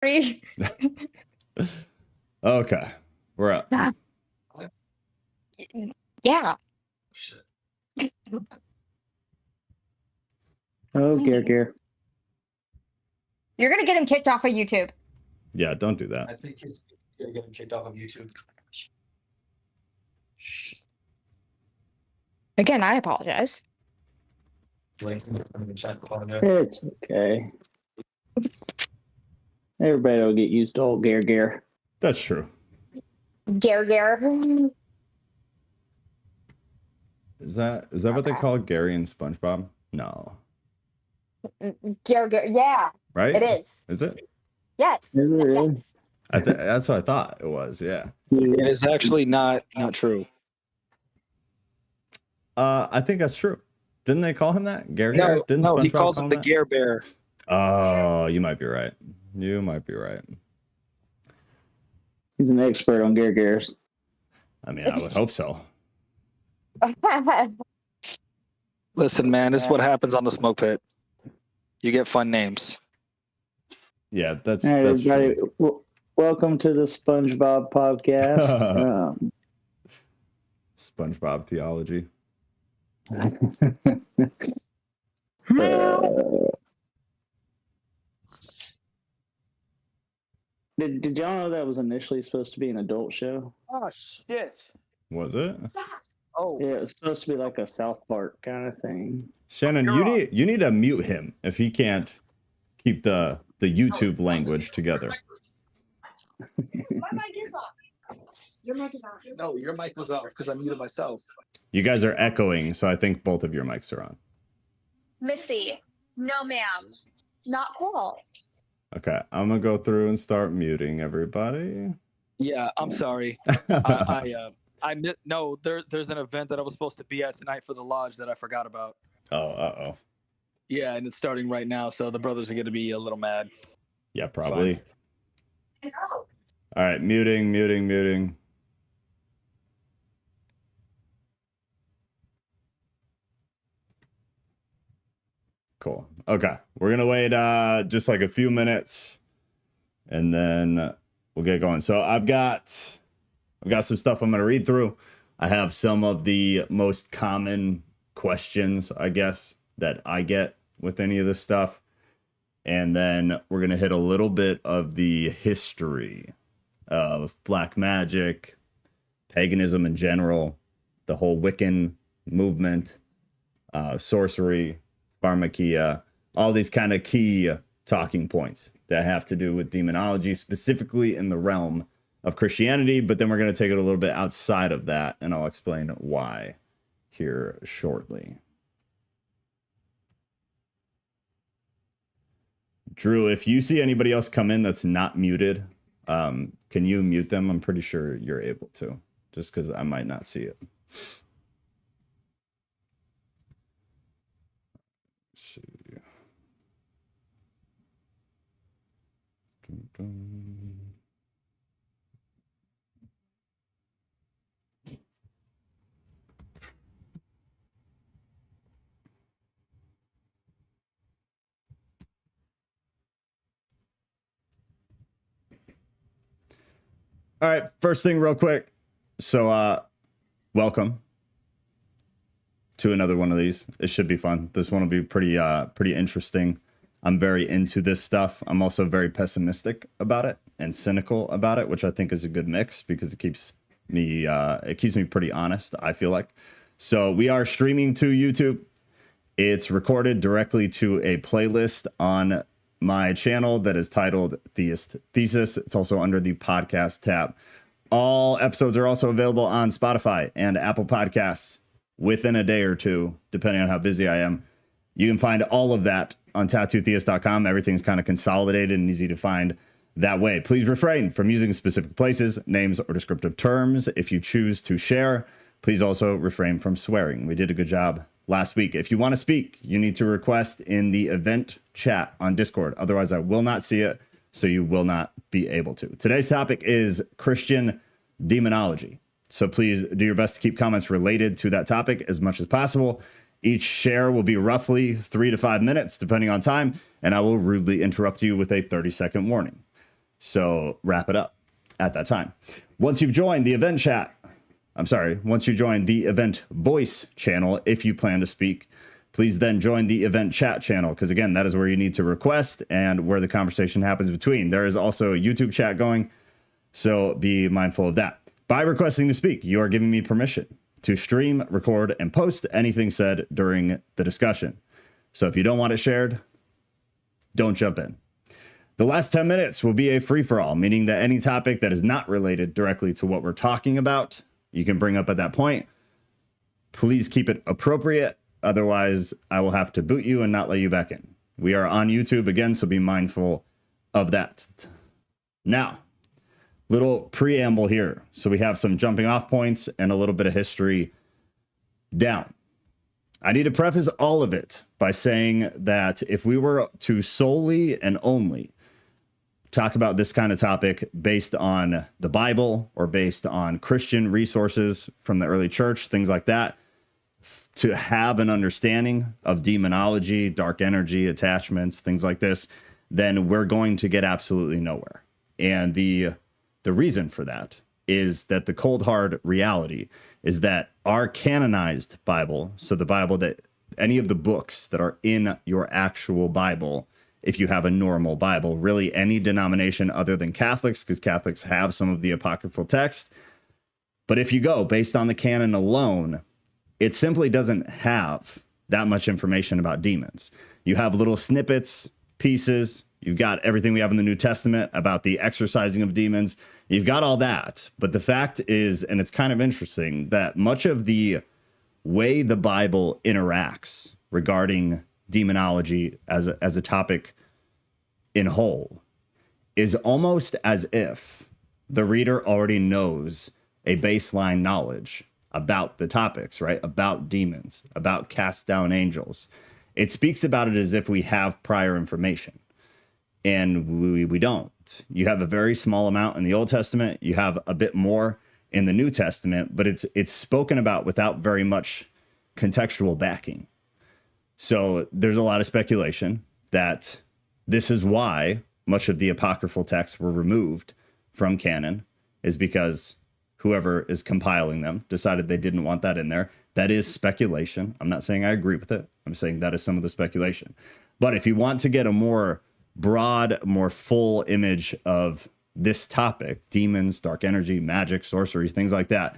Okay, we're up. Yeah. Shit. Oh, Gear. You're gonna get him kicked off of YouTube. Yeah, don't do that. I think he's gonna get him kicked off of YouTube. Again, I apologize. Link in the chat below. It's okay. Everybody will get used to old Gear. That's true. Gare. Is that what they call Gary and SpongeBob? No. Gare. Yeah, Right? it is. Is it? Yes. Is it really? Yes. That's what I thought it was. Yeah. It is actually not true. I think that's true. Didn't they call him that? Gary? No, Didn't no, he SpongeBob calls call him the that? Gare Bear. Oh, you might be right. You might be right. He's an expert on Gears. I mean, I would hope so. Listen, man, this is what happens on the smoke pit. You get fun names. Yeah, that's All right, that's everybody. true. Welcome to the SpongeBob podcast. SpongeBob theology. Did y'all know that was initially supposed to be an adult show? Oh shit! Was it? Oh, Yeah, it was supposed to be like a South Park kind of thing. Shannon, you need to mute him if he can't keep the YouTube language together. My mic is off. Your mic is on. no, your mic was off because I muted myself. You guys are echoing, so I think both of your mics are on. Missy, no ma'am. Not cool. Okay, I'm gonna go through and start muting everybody. Yeah, I'm sorry. There's an event that I was supposed to be at tonight for the lodge that I forgot about. Oh. Yeah, and it's starting right now, so the brothers are going to be a little mad. Yeah, probably. I know. All right, muting. Cool. Okay, we're gonna wait just like a few minutes, and then we'll get going. So I've got some stuff I'm gonna read through. I have some of the most common questions, I guess, that I get with any of this stuff, and then we're gonna hit a little bit of the history of black magic, paganism in general, the whole Wiccan movement, sorcery, pharmakia, all these kind of key talking points that have to do with demonology, specifically in the realm of Christianity. But then we're going to take it a little bit outside of that, and I'll explain why here shortly. Drew, if you see anybody else come in that's not muted, can you mute them? I'm pretty sure you're able to, just because I might not see it. All right, first thing real quick. So welcome to another one of these. It should be fun. This one will be pretty interesting. I'm very into this stuff. I'm also very pessimistic about it and cynical about it, which I think is a good mix because it keeps me pretty honest, I feel like. So we are streaming to YouTube. It's recorded directly to a playlist on my channel that is titled Theist Thesis. It's also under the podcast tab. All episodes are also available on Spotify and Apple Podcasts within a day or two, depending on how busy I am. You can find all of that on tattootheist.com. Everything's kind of consolidated and easy to find that way. Please refrain from using specific places, names, or descriptive terms if you choose to share. Please also refrain from swearing. We did a good job last week. If you want to speak, you need to request in the event chat on Discord. Otherwise, I will not see it, so you will not be able to. Today's topic is Christian demonology. So please do your best to keep comments related to that topic as much as possible. Each share will be roughly 3 to 5 minutes, depending on time, and I will rudely interrupt you with a 30-second warning. So wrap it up at that time. Once you've joined the event chat, once you join the event voice channel, if you plan to speak, please then join the event chat channel, because again, that is where you need to request and where the conversation happens between. There is also a YouTube chat going, so be mindful of that. By requesting to speak, you are giving me permission to stream, record, and post anything said during the discussion. So if you don't want it shared, don't jump in. The last 10 minutes will be a free-for-all, meaning that any topic that is not related directly to what we're talking about, you can bring up at that point. Please keep it appropriate. Otherwise, I will have to boot you and not let you back in. We are on YouTube again, so be mindful of that. Now, little preamble here. So we have some jumping off points and a little bit of history down. I need to preface all of it by saying that if we were to solely and only talk about this kind of topic based on the Bible or based on Christian resources from the early church, things like that, to have an understanding of demonology, dark energy, attachments, things like this, then we're going to get absolutely nowhere. And the reason for that is that the cold hard reality is that our canonized Bible, so the Bible that any of the books that are in your actual Bible, if you have a normal Bible, really any denomination other than Catholics, because Catholics have some of the apocryphal text. But if you go based on the canon alone, it simply doesn't have that much information about demons. You have little snippets, pieces. You've got everything we have in the New Testament about the exorcising of demons. You've got all that. But the fact is, and it's kind of interesting, that much of the way the Bible interacts regarding demonology as a topic in whole is almost as if the reader already knows a baseline knowledge about the topics, right? About demons, about cast down angels. It speaks about it as if we have prior information. And we don't. You have a very small amount in the Old Testament. You have a bit more in the New Testament, but it's spoken about without very much contextual backing. So there's a lot of speculation that this is why much of the apocryphal texts were removed from canon, is because whoever is compiling them decided they didn't want that in there. That is speculation. I'm not saying I agree with it. I'm saying that is some of the speculation. But if you want to get a more broad, more full image of this topic, demons, dark energy, magic, sorcery, things like that,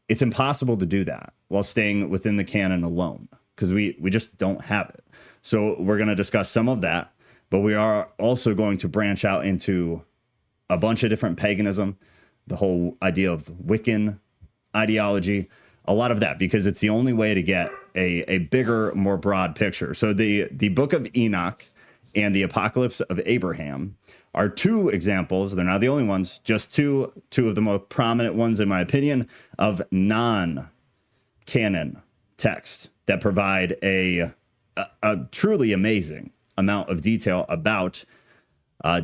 it's impossible to do that while staying within the canon alone, because we just don't have it. So we're going to discuss some of that, but we are also going to branch out into a bunch of different paganism, the whole idea of Wiccan ideology, a lot of that, because it's the only way to get a bigger, more broad picture. So the book of Enoch and the Apocalypse of Abraham are two examples. They're not the only ones, just two of the most prominent ones, in my opinion, of non-canon texts that provide a truly amazing amount of detail about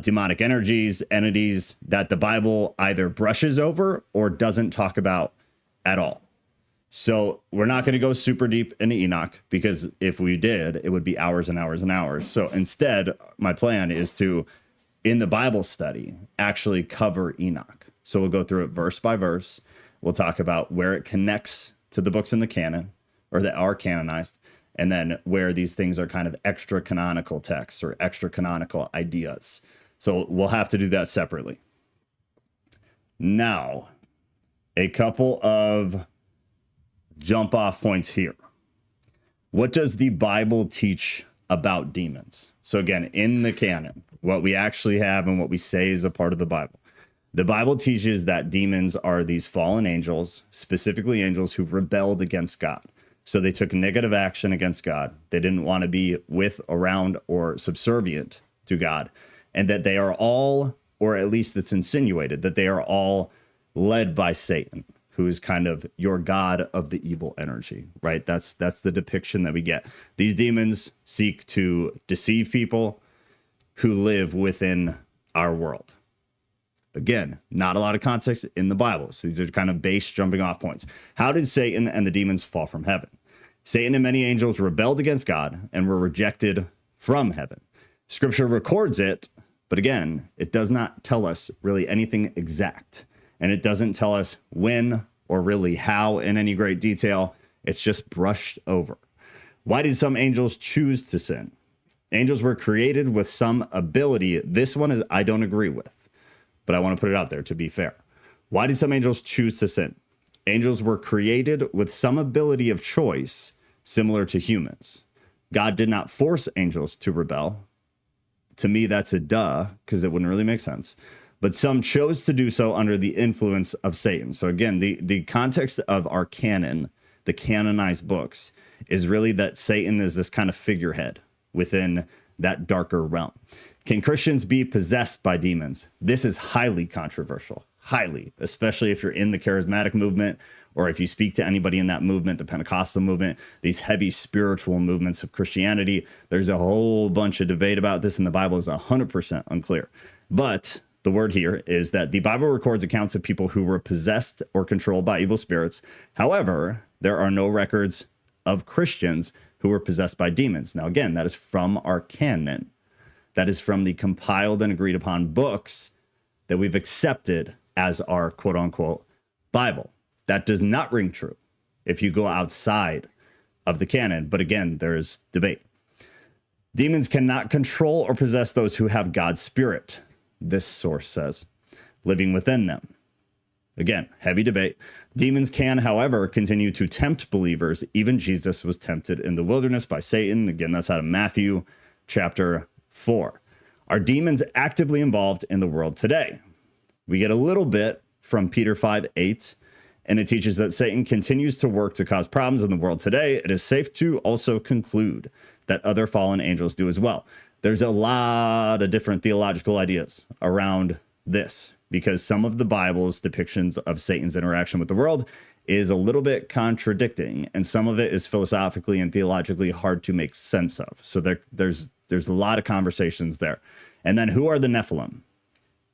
demonic energies, entities that the Bible either brushes over or doesn't talk about at all. So we're not going to go super deep into Enoch, because if we did, it would be hours and hours and hours. So instead, my plan is to, in the Bible study, actually cover Enoch. So we'll go through it verse by verse. We'll talk about where it connects to the books in the canon, or that are canonized, and then where these things are kind of extra canonical texts or extra canonical ideas. So we'll have to do that separately. Now, a couple of jump off points here. What does the Bible teach about demons? So again, in the canon, what we actually have and what we say is a part of the Bible. The Bible teaches that demons are these fallen angels, specifically angels who rebelled against God. So they took negative action against God. They didn't want to be with, around, or subservient to God. And that they are all, or at least it's insinuated, that they are all led by Satan, who is kind of your god of the evil energy, right? That's the depiction that we get. These demons seek to deceive people who live within our world. Again, not a lot of context in the Bible. So these are kind of base jumping off points. How did Satan and the demons fall from heaven? Satan and many angels rebelled against God and were rejected from heaven. Scripture records it But again, it does not tell us really anything exact. And it doesn't tell us when or really how in any great detail. It's just brushed over. Why did some angels choose to sin? Angels were created with some ability. This one is I don't agree with, but I want to put it out there to be fair. Why did some angels choose to sin? Angels were created with some ability of choice similar to humans. God did not force angels to rebel. To me, that's a duh, because it wouldn't really make sense. But some chose to do so under the influence of Satan. So again, the context of our canon, the canonized books, is really that Satan is this kind of figurehead within that darker realm. Can Christians be possessed by demons? This is highly controversial, highly, especially if you're in the charismatic movement, or if you speak to anybody in that movement, the Pentecostal movement, these heavy spiritual movements of Christianity. There's a whole bunch of debate about this, and the Bible is 100% unclear. But the word here is that the Bible records accounts of people who were possessed or controlled by evil spirits. However, there are no records of Christians who were possessed by demons. Now, again, that is from our canon. That is from the compiled and agreed upon books that we've accepted as our quote unquote Bible. That does not ring true if you go outside of the canon. But again, there's debate. Demons cannot control or possess those who have God's spirit, this source says, living within them. Again, heavy debate. Demons can, however, continue to tempt believers. Even Jesus was tempted in the wilderness by Satan. Again, that's out of Matthew chapter 4. Are demons actively involved in the world today? We get a little bit from Peter 5:8, and it teaches that Satan continues to work to cause problems in the world today. It is safe to also conclude that other fallen angels do as well. There's a lot of different theological ideas around this, because some of the Bible's depictions of Satan's interaction with the world is a little bit contradicting, and some of it is philosophically and theologically hard to make sense of. So there's a lot of conversations there. And then who are the Nephilim?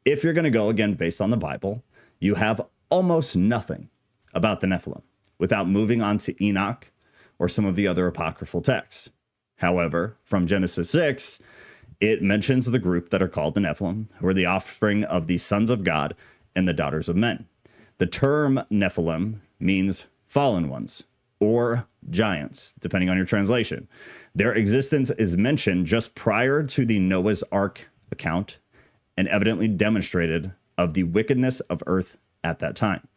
If you're going to go, again, based on the Bible, you have almost nothing about the Nephilim without moving on to Enoch or some of the other apocryphal texts. However, from Genesis 6, it mentions the group that are called the Nephilim, who are the offspring of the sons of God and the daughters of men. The term Nephilim means fallen ones or giants, depending on your translation. Their existence is mentioned just prior to the Noah's Ark account and evidently demonstrated of the wickedness of earth at that time.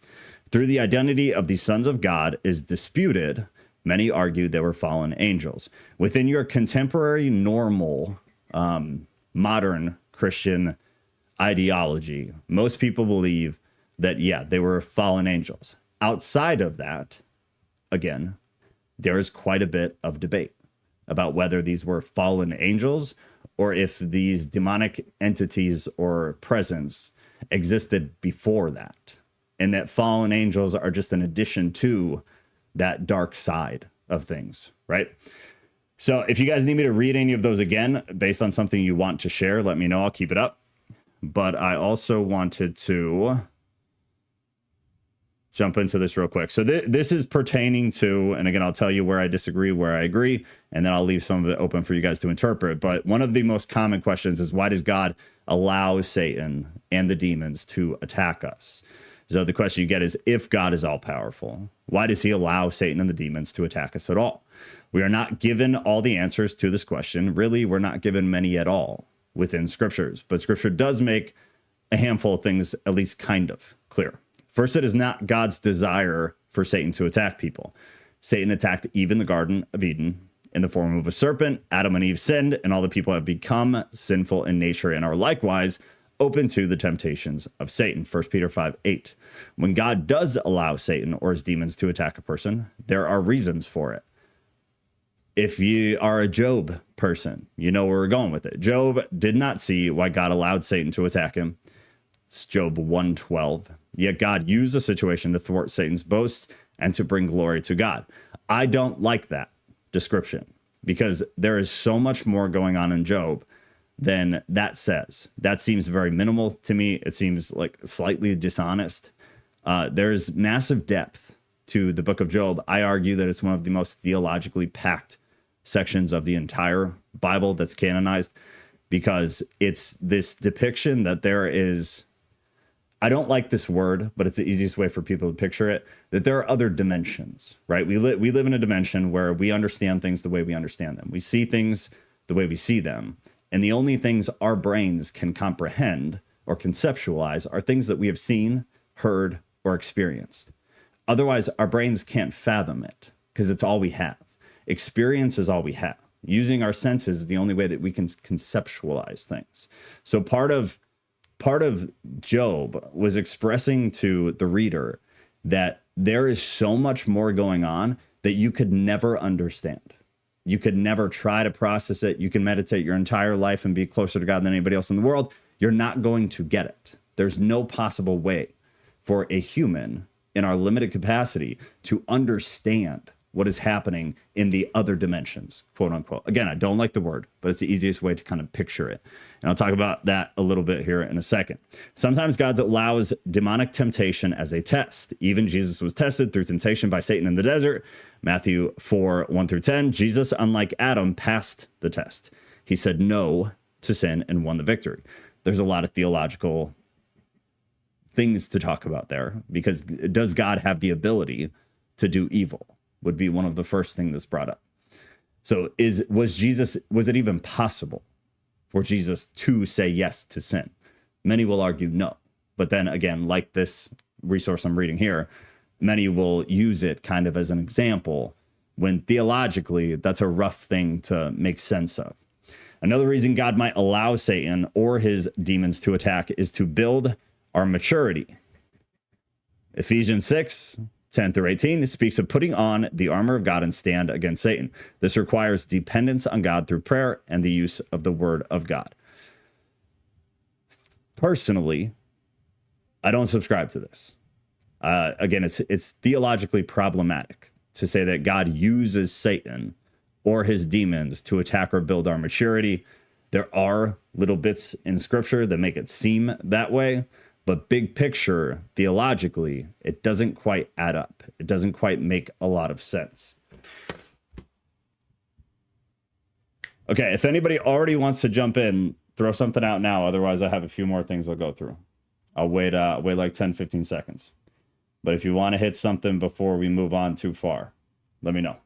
Through the identity of the sons of God is disputed, many argue they were fallen angels. Within your contemporary normal modern Christian ideology, most people believe that, yeah, they were fallen angels. Outside of that, again, there is quite a bit of debate about whether these were fallen angels or if these demonic entities or presence existed before that, and that fallen angels are just an addition to that dark side of things, right? So if you guys need me to read any of those again, based on something you want to share, let me know. I'll keep it up. But I also wanted to jump into this real quick. So this is pertaining to, and again, I'll tell you where I disagree, where I agree, and then I'll leave some of it open for you guys to interpret. But one of the most common questions is, why does God allow Satan and the demons to attack us? So the question you get is, if God is all powerful, why does he allow Satan and the demons to attack us at all? We are not given all the answers to this question. Really, we're not given many at all within scriptures, but scripture does make a handful of things at least kind of clear. First, it is not God's desire for Satan to attack people. Satan attacked Eve in the Garden of Eden in the form of a serpent. Adam and Eve sinned, and all the people have become sinful in nature and are likewise open to the temptations of Satan. 1 Peter 5:8. When God does allow Satan or his demons to attack a person, there are reasons for it. If you are a Job person, you know where we're going with it. Job did not see why God allowed Satan to attack him. It's Job 1:12. Yet God used the situation to thwart Satan's boast and to bring glory to God. I don't like that description, because there is so much more going on in Job than that says. That seems very minimal to me. It seems like slightly dishonest. There's massive depth to the book of Job. I argue that it's one of the most theologically packed sections of the entire Bible that's canonized. because it's this depiction that there is, I don't like this word, but it's the easiest way for people to picture it, that there are other dimensions, right? We live in a dimension where we understand things the way we understand them. We see things the way we see them. And the only things our brains can comprehend or conceptualize are things that we have seen, heard, or experienced. Otherwise, our brains can't fathom it because it's all we have. Experience is all we have. Using our senses is the only way that we can conceptualize things. So part of Job was expressing to the reader that there is so much more going on that you could never understand. You could never try to process it. You can meditate your entire life and be closer to God than anybody else in the world. You're not going to get it. There's no possible way for a human in our limited capacity to understand what is happening in the other dimensions, quote unquote. Again, I don't like the word, but it's the easiest way to kind of picture it. And I'll talk about that a little bit here in a second. Sometimes God allows demonic temptation as a test. Even Jesus was tested through temptation by Satan in the desert. Matthew 4:1-10. Jesus, unlike Adam, passed the test. He said no to sin and won the victory. There's a lot of theological things to talk about there, because does God have the ability to do evil? Would be one of the first things that's brought up. So was it even possible for Jesus to say yes to sin? Many will argue no. But then again, like this resource I'm reading here, many will use it kind of as an example when theologically that's a rough thing to make sense of. Another reason God might allow Satan or his demons to attack is to build our maturity. Ephesians 6:10-18 speaks of putting on the armor of God and stand against Satan. This requires dependence on God through prayer and the use of the word of God. Personally, I don't subscribe to this. Again, it's theologically problematic to say that God uses Satan or his demons to attack or build our maturity. There are little bits in scripture that make it seem that way, but big picture, theologically, it doesn't quite add up. It doesn't quite make a lot of sense. Okay, if anybody already wants to jump in, throw something out now. Otherwise, I have a few more things I'll go through. I'll wait like 10, 15 seconds. But if you want to hit something before we move on too far, let me know.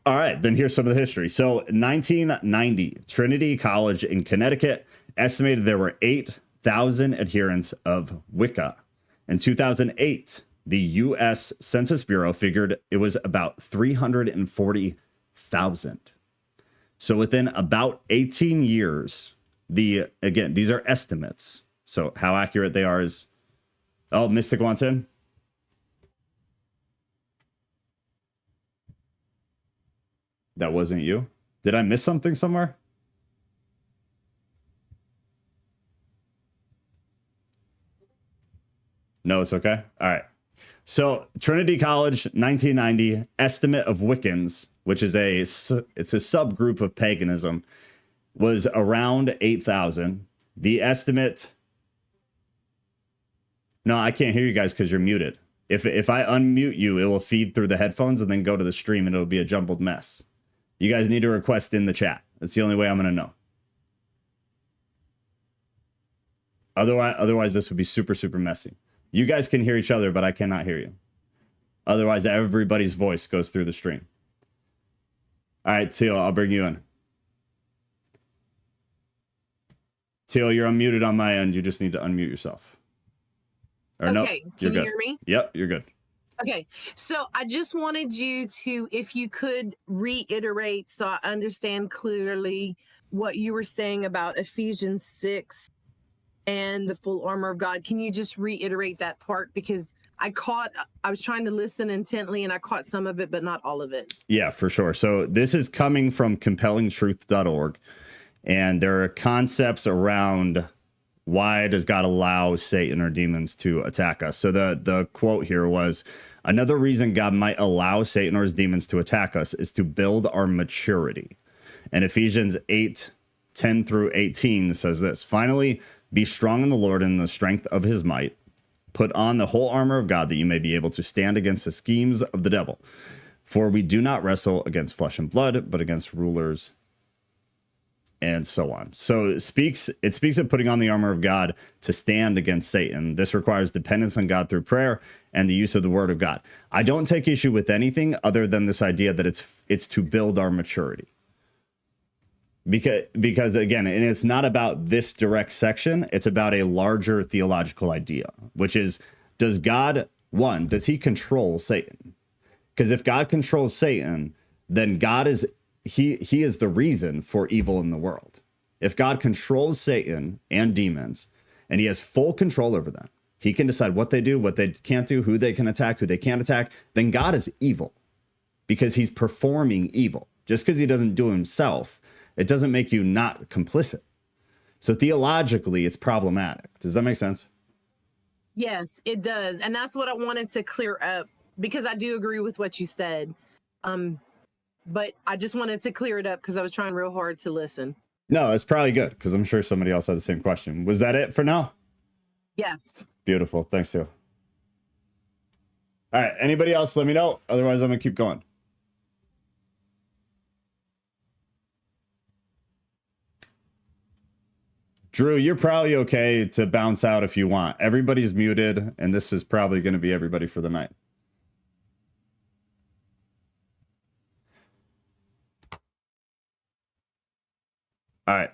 All right, then here's some of the history. So 1990, Trinity College in Connecticut estimated there were 8,000 adherents of Wicca. In 2008, the U.S. Census Bureau figured it was about 340,000. So within about 18 years, again, these are estimates. So how accurate they are is, oh, Mystic wants in. That wasn't you? Did I miss something somewhere? No, it's okay. All right. So Trinity College, 1990, estimate of Wiccans, which is it's a subgroup of paganism, was around 8,000. The estimate. No, I can't hear you guys because you're muted. If I unmute you, it will feed through the headphones and then go to the stream and it'll be a jumbled mess. You guys need to request in the chat. That's the only way I'm going to know. Otherwise, this would be super, super messy. You guys can hear each other, but I cannot hear you. Otherwise, everybody's voice goes through the stream. All right, Teal, I'll bring you in. Teal, you're unmuted on my end. You just need to unmute yourself. Or Okay, no, can you're you good. hear me? Yep, you're good. Okay, so I just wanted you to, if you could reiterate so I understand clearly what you were saying about Ephesians 6 and the full armor of God. Can you just reiterate that part? Because I was trying to listen intently and I caught some of it, but not all of it. Yeah, for sure. So this is coming from compellingtruth.org. And there are concepts around why does God allow Satan or demons to attack us? So the quote here was, another reason God might allow Satan or his demons to attack us is to build our maturity. And Ephesians 8:10-18 says this, finally, be strong in the Lord and in the strength of his might. Put on the whole armor of God that you may be able to stand against the schemes of the devil. For we do not wrestle against flesh and blood, but against rulers and so on. So it speaks of putting on the armor of God to stand against Satan. This requires dependence on God through prayer and the use of the word of God. I don't take issue with anything other than this idea that it's to build our maturity. Because again, and it's not about this direct section, it's about a larger theological idea, which is, does he control Satan? Because if God controls Satan, then God is he is the reason for evil in the world. If God controls Satan and demons, and he has full control over them, he can decide what they do, what they can't do, who they can attack, who they can't attack, then God is evil because he's performing evil. Just because he doesn't do it himself, it doesn't make you not complicit. So theologically, it's problematic. Does that make sense? Yes, it does. And that's what I wanted to clear up, because I do agree with what you said. But I just wanted to clear it up because I was trying real hard to listen. No, it's probably good because I'm sure somebody else had the same question. Was that it for now? Yes. Beautiful. Thanks, Sue. All right. Anybody else? Let me know. Otherwise, I'm going to keep going. Drew, you're probably okay to bounce out if you want. Everybody's muted, and this is probably going to be everybody for the night. All right.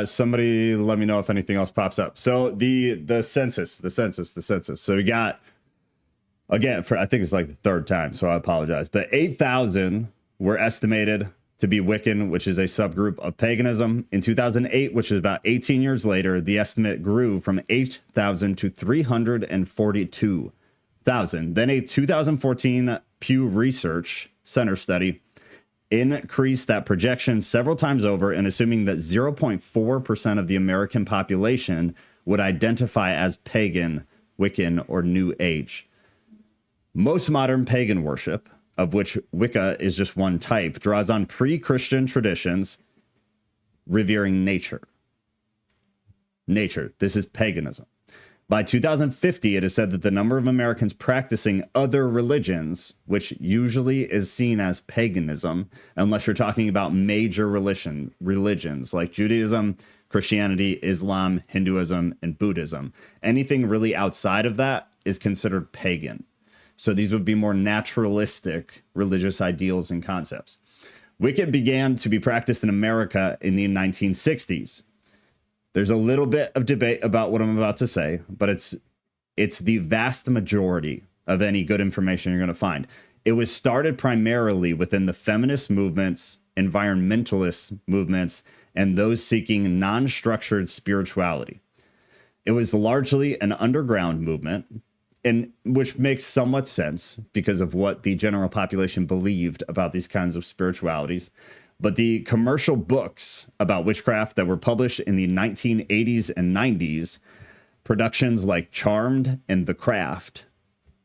Somebody let me know if anything else pops up. So the census. So we got, again, I think it's like the third time, so I apologize. But 8,000 were estimated to be Wiccan, which is a subgroup of paganism. In 2008, which is about 18 years later, the estimate grew from 8,000 to 342,000. Then a 2014 Pew Research Center study increased that projection several times over, and assuming that 0.4% of the American population would identify as pagan, Wiccan, or New Age. Most modern pagan worship, of which Wicca is just one type, draws on pre-Christian traditions revering nature. This is paganism. By 2050, it is said that the number of Americans practicing other religions, which usually is seen as paganism, unless you're talking about major religions like Judaism, Christianity, Islam, Hinduism, and Buddhism. Anything really outside of that is considered pagan. So these would be more naturalistic religious ideals and concepts. Wicca began to be practiced in America in the 1960s. There's a little bit of debate about what I'm about to say, but it's the vast majority of any good information you're going to find. It was started primarily within the feminist movements, environmentalist movements, and those seeking non-structured spirituality. It was largely an underground movement, and which makes somewhat sense because of what the general population believed about these kinds of spiritualities. But the commercial books about witchcraft that were published in the 1980s and 90s, productions like Charmed and The Craft,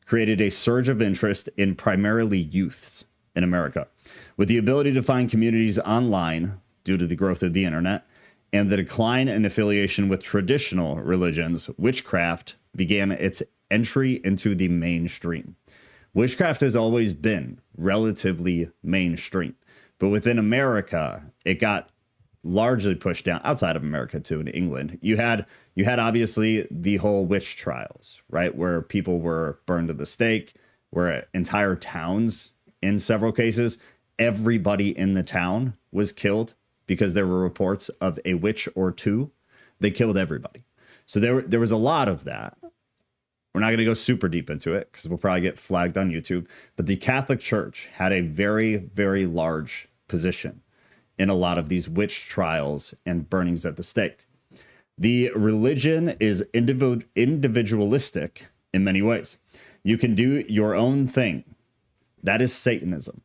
created a surge of interest in primarily youths in America. With the ability to find communities online due to the growth of the internet and the decline in affiliation with traditional religions, witchcraft began its entry into the mainstream. Witchcraft has always been relatively mainstream. But within America, it got largely pushed down. Outside of America, too, in England, you had obviously the whole witch trials, right, where people were burned at the stake, where entire towns, in several cases, everybody in the town was killed because there were reports of a witch or two. They killed everybody. So there was a lot of that. We're not going to go super deep into it because we'll probably get flagged on YouTube. But the Catholic Church had a very, very large position in a lot of these witch trials and burnings at the stake. The religion is individualistic in many ways. You can do your own thing. That is Satanism.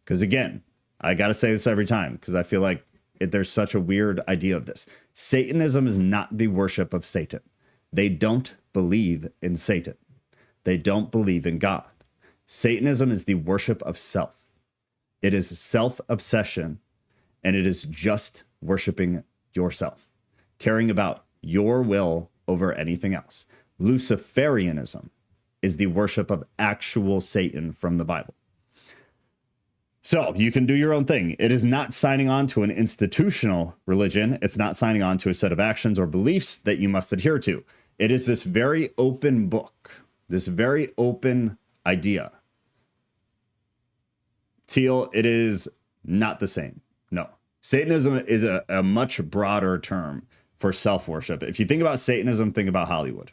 Because again, I got to say this every time because I feel like there's such a weird idea of this. Satanism is not the worship of Satan. They don't believe in Satan. They don't believe in God. Satanism is the worship of self. It is self-obsession, and it is just worshiping yourself, caring about your will over anything else. Luciferianism is the worship of actual Satan from the Bible. So you can do your own thing. It is not signing on to an institutional religion. It's not signing on to a set of actions or beliefs that you must adhere to. It is this very open book, this very open idea. Teal, it is not the same. No. Satanism is a much broader term for self-worship. If you think about Satanism, think about Hollywood.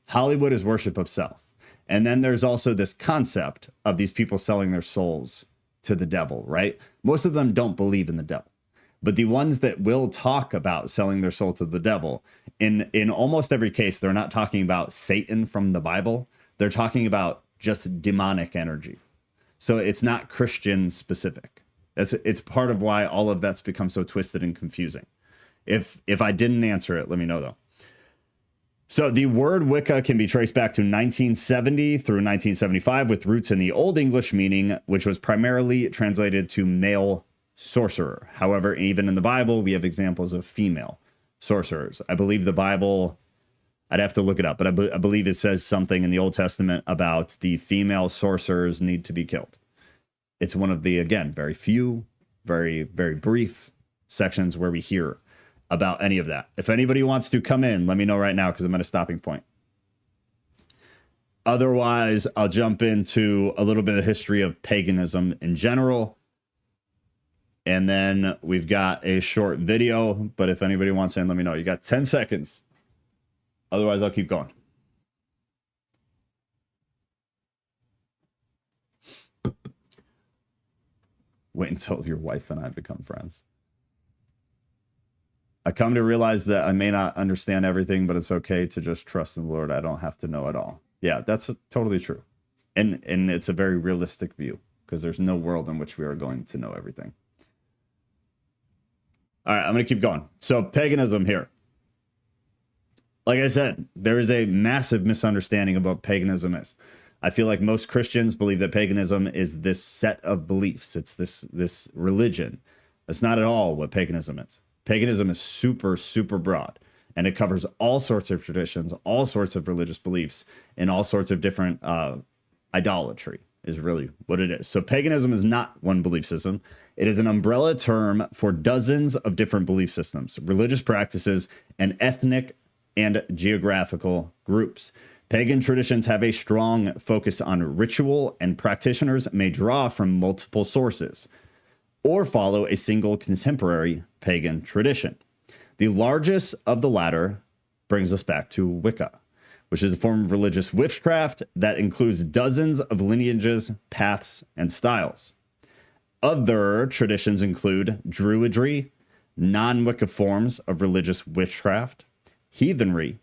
Hollywood is worship of self. And then there's also this concept of these people selling their souls to the devil, right? Most of them don't believe in the devil. But the ones that will talk about selling their soul to the devil, in almost every case, they're not talking about Satan from the Bible. They're talking about just demonic energy. So it's not Christian specific. It's part of why all of that's become so twisted and confusing. If I didn't answer it, let me know though. So the word Wicca can be traced back to 1970 through 1975 with roots in the Old English meaning, which was primarily translated to male sorcerer. However, even in the Bible, we have examples of female sorcerers. I believe the Bible, I'd have to look it up, but I believe it says something in the Old Testament about the female sorcerers need to be killed. It's one of the, again, very few, very, very brief sections where we hear about any of that. If anybody wants to come in, let me know right now because I'm at a stopping point. Otherwise, I'll jump into a little bit of history of paganism in general. And then we've got a short video, but if anybody wants in, let me know. You got 10 seconds. Otherwise, I'll keep going. Wait until your wife and I become friends. I come to realize that I may not understand everything, but it's okay to just trust in the Lord. I don't have to know it all. Yeah, that's totally true. And it's a very realistic view because there's no world in which we are going to know everything. All right, I'm going to keep going. So paganism here. Like I said, there is a massive misunderstanding of what paganism is. I feel like most Christians believe that paganism is this set of beliefs. It's this religion. That's not at all what paganism is. Paganism is super, super broad, and it covers all sorts of traditions, all sorts of religious beliefs, and all sorts of different idolatry is really what it is. So paganism is not one belief system. It is an umbrella term for dozens of different belief systems, religious practices, and ethnic and geographical groups. Pagan traditions have a strong focus on ritual, and practitioners may draw from multiple sources or follow a single contemporary pagan tradition. The largest of the latter brings us back to Wicca, which is a form of religious witchcraft that includes dozens of lineages, paths, and styles. Other traditions include Druidry, non-Wicca forms of religious witchcraft, heathenry,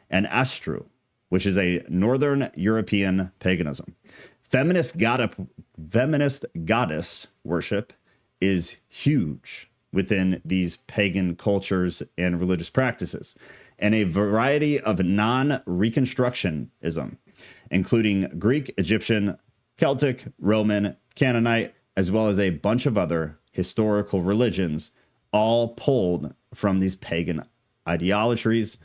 and Astru, which is a Northern European paganism. Feminist goddess worship is huge within these pagan cultures and religious practices, and a variety of non-Reconstructionism, including Greek, Egyptian, Celtic, Roman, Canaanite, as well as a bunch of other historical religions, all pulled from these pagan ideologies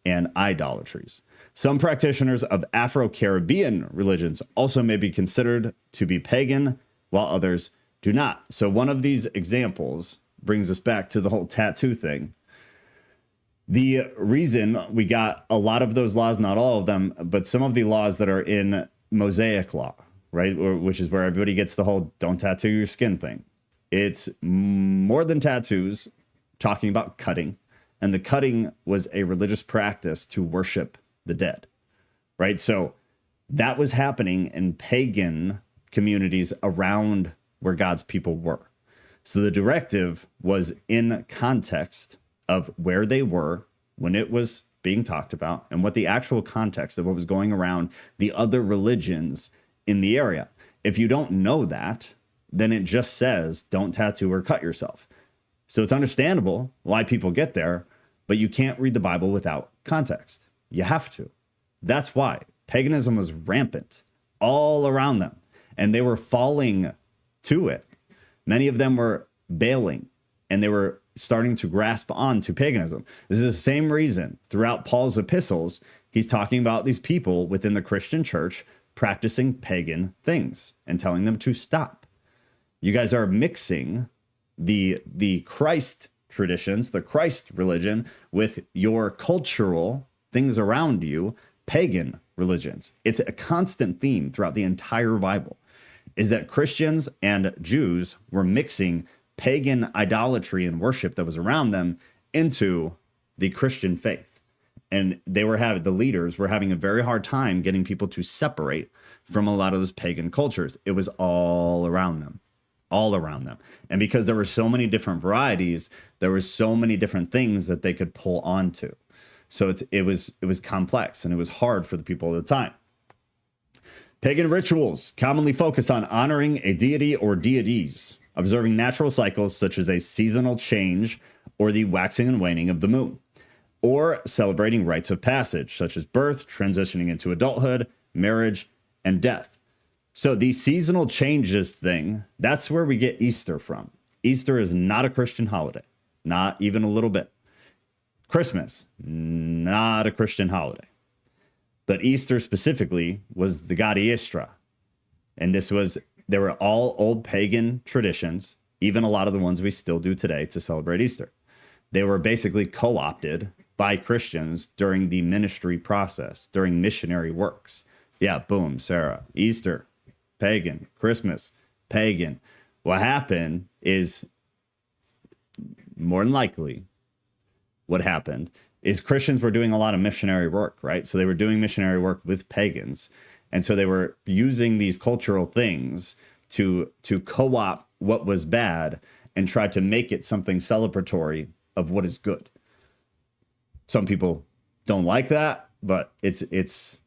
and idolatries. Some practitioners of Afro-Caribbean religions also may be considered to be pagan, while others do not. So one of these examples brings us back to the whole tattoo thing. The reason we got a lot of those laws, not all of them, but some of the laws that are in Mosaic law, right? Which is where everybody gets the whole don't tattoo your skin thing. It's more than tattoos, talking about cutting. And the cutting was a religious practice to worship the dead, right? So that was happening in pagan communities around where God's people were. So the directive was in context of where they were when it was being talked about and what the actual context of what was going around the other religions in the area. If you don't know that, then it just says don't tattoo or cut yourself. So it's understandable why people get there, but you can't read the Bible without context. You have to. That's why paganism was rampant all around them, and they were falling to it. Many of them were bailing, and they were starting to grasp on to paganism. This is the same reason throughout Paul's epistles, he's talking about these people within the Christian church practicing pagan things and telling them to stop. You guys are mixing the Christ traditions, the Christ religion, with your cultural things around you, pagan religions. It's a constant theme throughout the entire Bible, is that Christians and Jews were mixing pagan idolatry and worship that was around them into the Christian faith. And the leaders were having a very hard time getting people to separate from a lot of those pagan cultures. It was all around them. And because there were so many different varieties, there were so many different things that they could pull onto. So it was complex, and it was hard for the people at the time. Pagan rituals commonly focus on honoring a deity or deities, observing natural cycles such as a seasonal change or the waxing and waning of the moon, or celebrating rites of passage such as birth, transitioning into adulthood, marriage, and death. So the seasonal changes thing, that's where we get Easter from. Easter is not a Christian holiday, not even a little bit. Christmas, not a Christian holiday. But Easter specifically was the god Easter. And they were all old pagan traditions, even a lot of the ones we still do today to celebrate Easter. They were basically co-opted by Christians during the ministry process, during missionary works. Yeah, boom, Sarah. Easter, pagan. Christmas, pagan. What happened is, more than likely, what happened is Christians were doing a lot of missionary work, right? So they were doing missionary work with pagans. And so they were using these cultural things to co-opt what was bad and try to make it something celebratory of what is good. Some people don't like that, but it's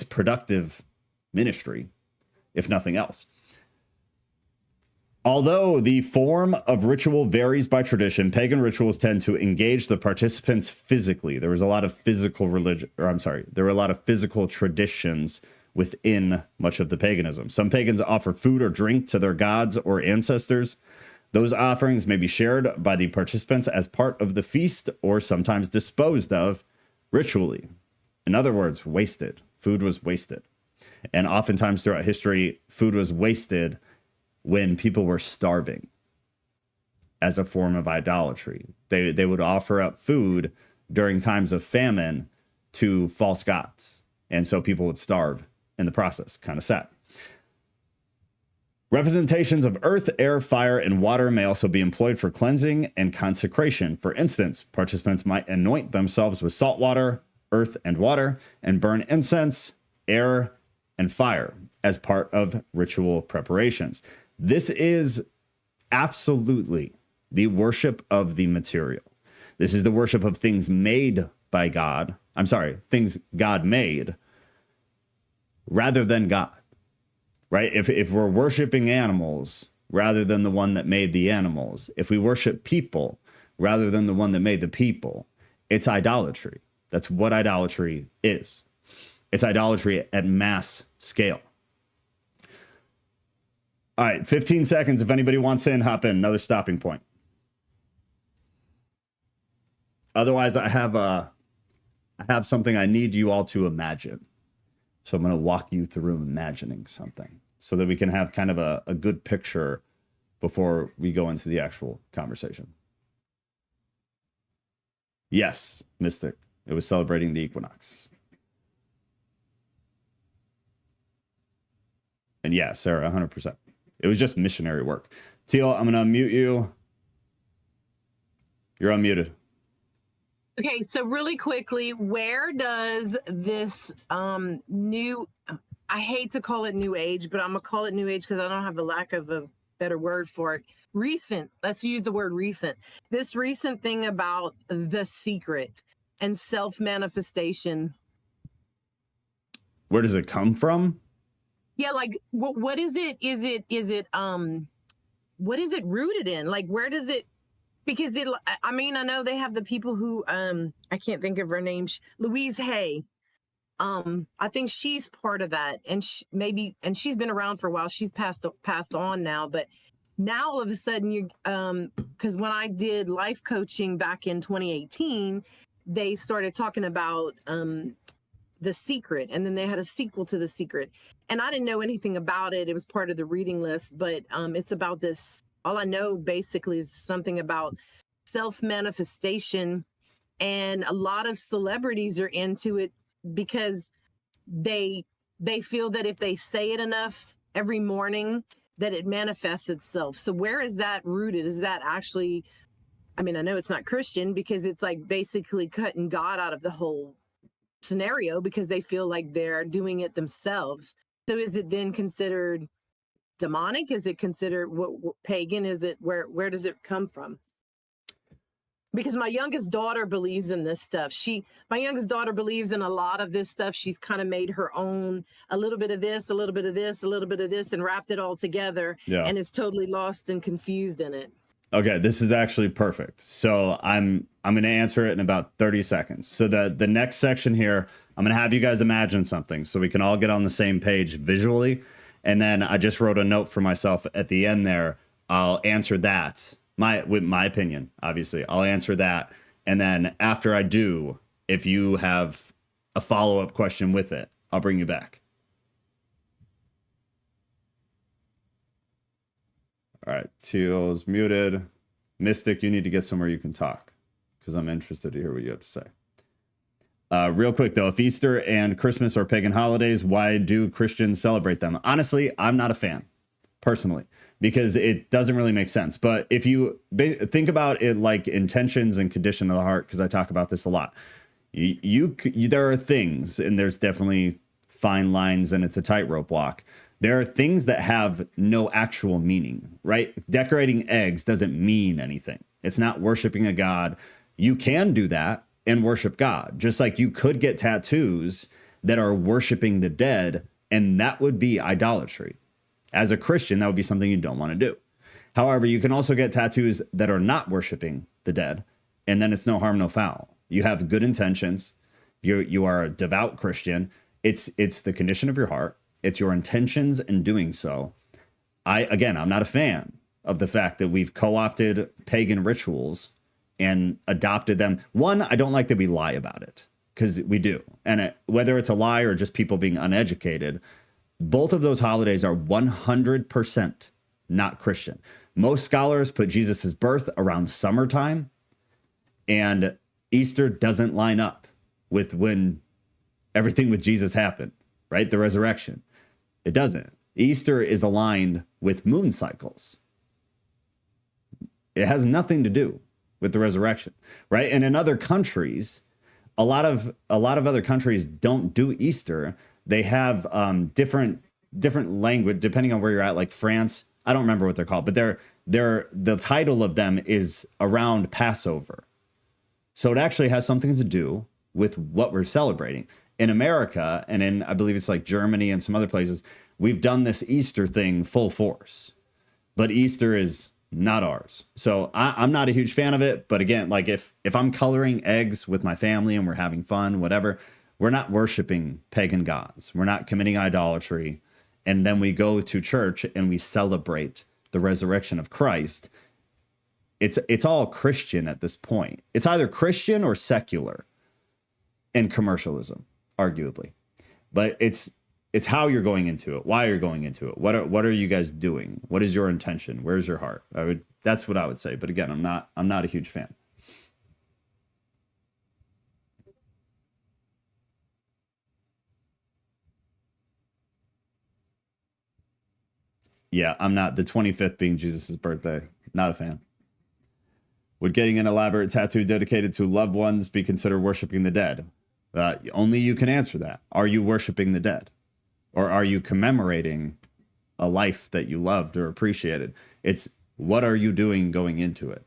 productive ministry, if nothing else. Although the form of ritual varies by tradition, pagan rituals tend to engage the participants physically. There was a lot of physical there were a lot of physical traditions within much of the paganism. Some pagans offer food or drink to their gods or ancestors. Those offerings may be shared by the participants as part of the feast or sometimes disposed of ritually. In other words, wasted. Food was wasted. And oftentimes throughout history, food was wasted when people were starving as a form of idolatry. They would offer up food during times of famine to false gods. And so people would starve in the process. Kind of sad. Representations of earth, air, fire, and water may also be employed for cleansing and consecration. For instance, participants might anoint themselves with salt water, earth, and water, and burn incense, air, and fire as part of ritual preparations. This is absolutely the worship of the material. This is the worship of things made by God. Things God made rather than God. Right? If we're worshiping animals rather than the one that made the animals, if we worship people rather than the one that made the people, it's idolatry. That's what idolatry is. It's idolatry at mass scale. All right, 15 seconds. If anybody wants in, hop in. Another stopping point. Otherwise, I have something I need you all to imagine. So I'm going to walk you through imagining something so that we can have kind of a good picture before we go into the actual conversation. Yes, Mystic. It was celebrating the equinox. And yeah, Sarah, 100%. It was just missionary work. Teal, I'm going to unmute you. You're unmuted. Okay, so really quickly, where does this new, I hate to call it new age, but I'm going to call it new age because I don't have a lack of a better word for it. Recent, let's use the word recent. This recent thing about the secret and self-manifestation. Where does it come from? Yeah, like what is it? Is it what is it rooted in? Like where does it, because it, I mean, I know they have the people who I can't think of her name, Louise Hay. I think she's part of that, and she's been around for a while. She's passed on now, but now all of a sudden you because when I did life coaching back in 2018, they started talking about The Secret, and then they had a sequel to The Secret, and I didn't know anything about it. It was part of the reading list, but it's about this. All I know basically is something about self-manifestation, and a lot of celebrities are into it because they feel that if they say it enough every morning that it manifests itself. So where is that rooted? Is that actually, I mean, I know it's not Christian because it's like basically cutting God out of the whole scenario because they feel like they're doing it themselves. So is it then considered demonic? Is it considered what pagan? Is it where does it come from? Because my youngest daughter believes in this stuff. My youngest daughter believes in a lot of this stuff. She's kind of made her own, a little bit of this, a little bit of this, a little bit of this, and wrapped it all together. Yeah. And is totally lost and confused in it. Okay, this is actually perfect. So I'm going to answer it in about 30 seconds. So the next section here, I'm going to have you guys imagine something so we can all get on the same page visually. And then I just wrote a note for myself at the end there. I'll answer that. With my opinion, obviously, I'll answer that. And then after I do, if you have a follow-up question with it, I'll bring you back. All right, Teal's muted. Mystic, you need to get somewhere you can talk because I'm interested to hear what you have to say. Real quick, though, if Easter and Christmas are pagan holidays, why do Christians celebrate them? Honestly, I'm not a fan, personally, because it doesn't really make sense. But if you think about it like intentions and condition of the heart, because I talk about this a lot, there are things, and there's definitely fine lines, and it's a tightrope walk. There are things that have no actual meaning, right? Decorating eggs doesn't mean anything. It's not worshiping a god. You can do that and worship God, just like you could get tattoos that are worshiping the dead, and that would be idolatry. As a Christian, that would be something you don't want to do. However, you can also get tattoos that are not worshiping the dead, and then it's no harm, no foul. You have good intentions. You are a devout Christian. It's the condition of your heart. It's your intentions in doing so. I'm not a fan of the fact that we've co-opted pagan rituals and adopted them. One, I don't like that we lie about it, because we do. And whether it's a lie or just people being uneducated, both of those holidays are 100% not Christian. Most scholars put Jesus's birth around summertime, and Easter doesn't line up with when everything with Jesus happened, right? The resurrection. It doesn't. Easter is aligned with moon cycles. It has nothing to do with the resurrection, right? And in other countries, a lot of other countries don't do Easter. They have different language depending on where you're at. Like France, I don't remember what they're called, but the title of them is around Passover. So it actually has something to do with what we're celebrating. In America, and in, I believe it's like Germany and some other places, we've done this Easter thing full force, but Easter is not ours. So I'm not a huge fan of it. But again, like if I'm coloring eggs with my family and we're having fun, whatever, we're not worshiping pagan gods. We're not committing idolatry. And then we go to church and we celebrate the resurrection of Christ. It's all Christian at this point. It's either Christian or secular and commercialism, arguably. But it's how you're going into it, why you're going into it. What are you guys doing? What is your intention? Where's your heart? That's what I would say. But again, I'm not a huge fan. Yeah, I'm not. The 25th being Jesus's birthday. Not a fan. Would getting an elaborate tattoo dedicated to loved ones be considered worshiping the dead? Only you can answer that. Are you worshiping the dead? Or are you commemorating a life that you loved or appreciated? It's what are you doing going into it?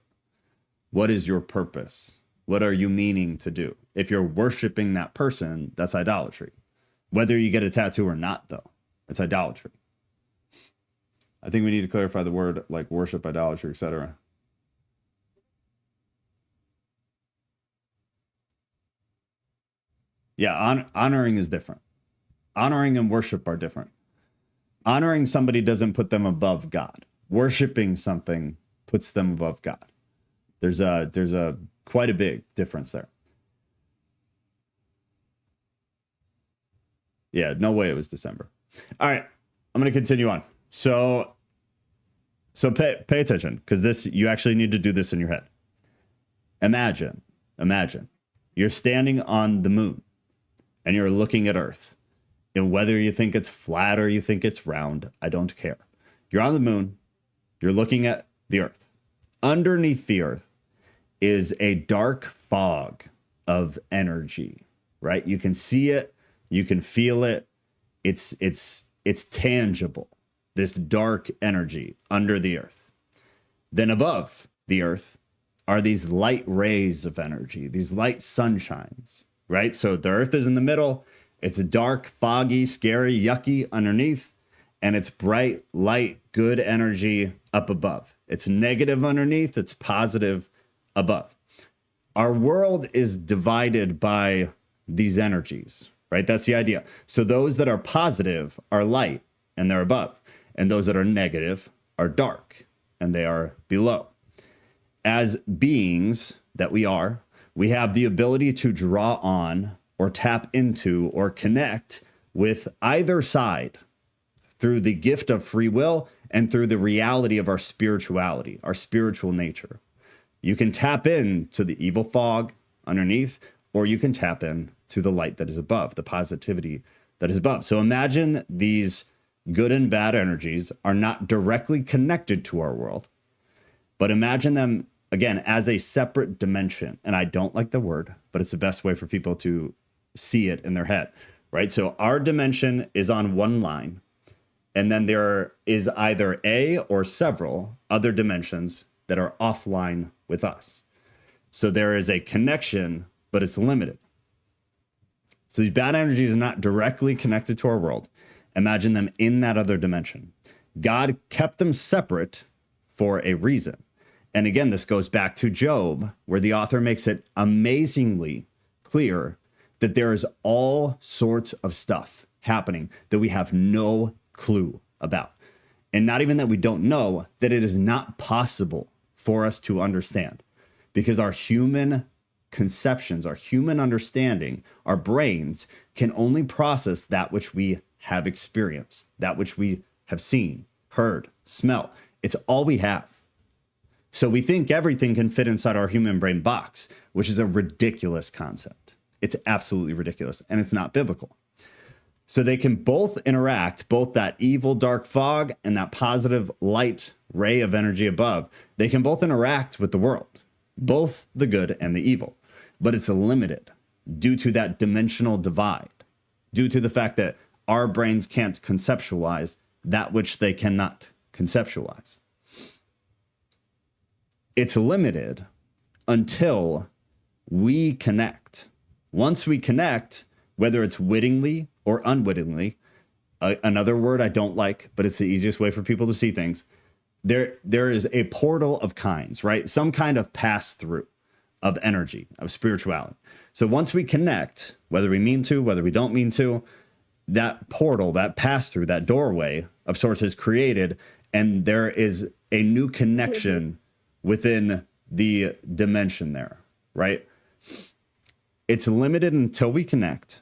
What is your purpose? What are you meaning to do? If you're worshiping that person, that's idolatry. Whether you get a tattoo or not, though, it's idolatry. I think we need to clarify the word like worship, idolatry, etc. Yeah, honoring is different. Honoring and worship are different. Honoring somebody doesn't put them above God. Worshiping something puts them above God. There's a quite a big difference there. Yeah, no way it was December. All right, I'm going to continue on. So pay attention, because this, you actually need to do this in your head. Imagine you're standing on the moon and you're looking at Earth. And whether you think it's flat or you think it's round, I don't care. You're on the moon, you're looking at the Earth. Underneath the Earth is a dark fog of energy, right? You can see it, you can feel it. It's tangible, this dark energy under the Earth. Then above the Earth are these light rays of energy, these light sunshines, right? So the Earth is in the middle. It's dark, foggy, scary, yucky underneath, and it's bright, light, good energy up above. It's negative underneath, it's positive above. Our world is divided by these energies, right? That's the idea. So those that are positive are light and they're above, and those that are negative are dark and they are below. As beings that we are, we have the ability to draw on or tap into or connect with either side through the gift of free will and through the reality of our spirituality, our spiritual nature. You can tap into the evil fog underneath, or you can tap in to the light that is above, the positivity that is above. So imagine these good and bad energies are not directly connected to our world, but imagine them, again, as a separate dimension. And I don't like the word, but it's the best way for people to see it in their head, right? So our dimension is on one line, and then there is either a or several other dimensions that are offline with us. So there is a connection, but it's limited. So these bad energies are not directly connected to our world. Imagine them in that other dimension. God kept them separate for a reason. And again, this goes back to Job, where the author makes it amazingly clear that there is all sorts of stuff happening that we have no clue about. And not even that we don't know, that it is not possible for us to understand, because our human conceptions, our human understanding, our brains can only process that which we have experienced, that which we have seen, heard, smell. It's all we have. So we think everything can fit inside our human brain box, which is a ridiculous concept. It's absolutely ridiculous, and it's not biblical. So they can both interact, both that evil dark fog and that positive light ray of energy above. They can both interact with the world, both the good and the evil, but it's limited due to that dimensional divide, due to the fact that our brains can't conceptualize that which they cannot conceptualize. It's limited until we connect. Once we connect, whether it's wittingly or unwittingly, another word I don't like, but it's the easiest way for people to see things, there is a portal of kinds, right? Some kind of pass-through of energy, of spirituality. So once we connect, whether we mean to, whether we don't mean to, that portal, that pass-through, that doorway of sorts is created, and there is a new connection within the dimension there, right? It's limited until we connect,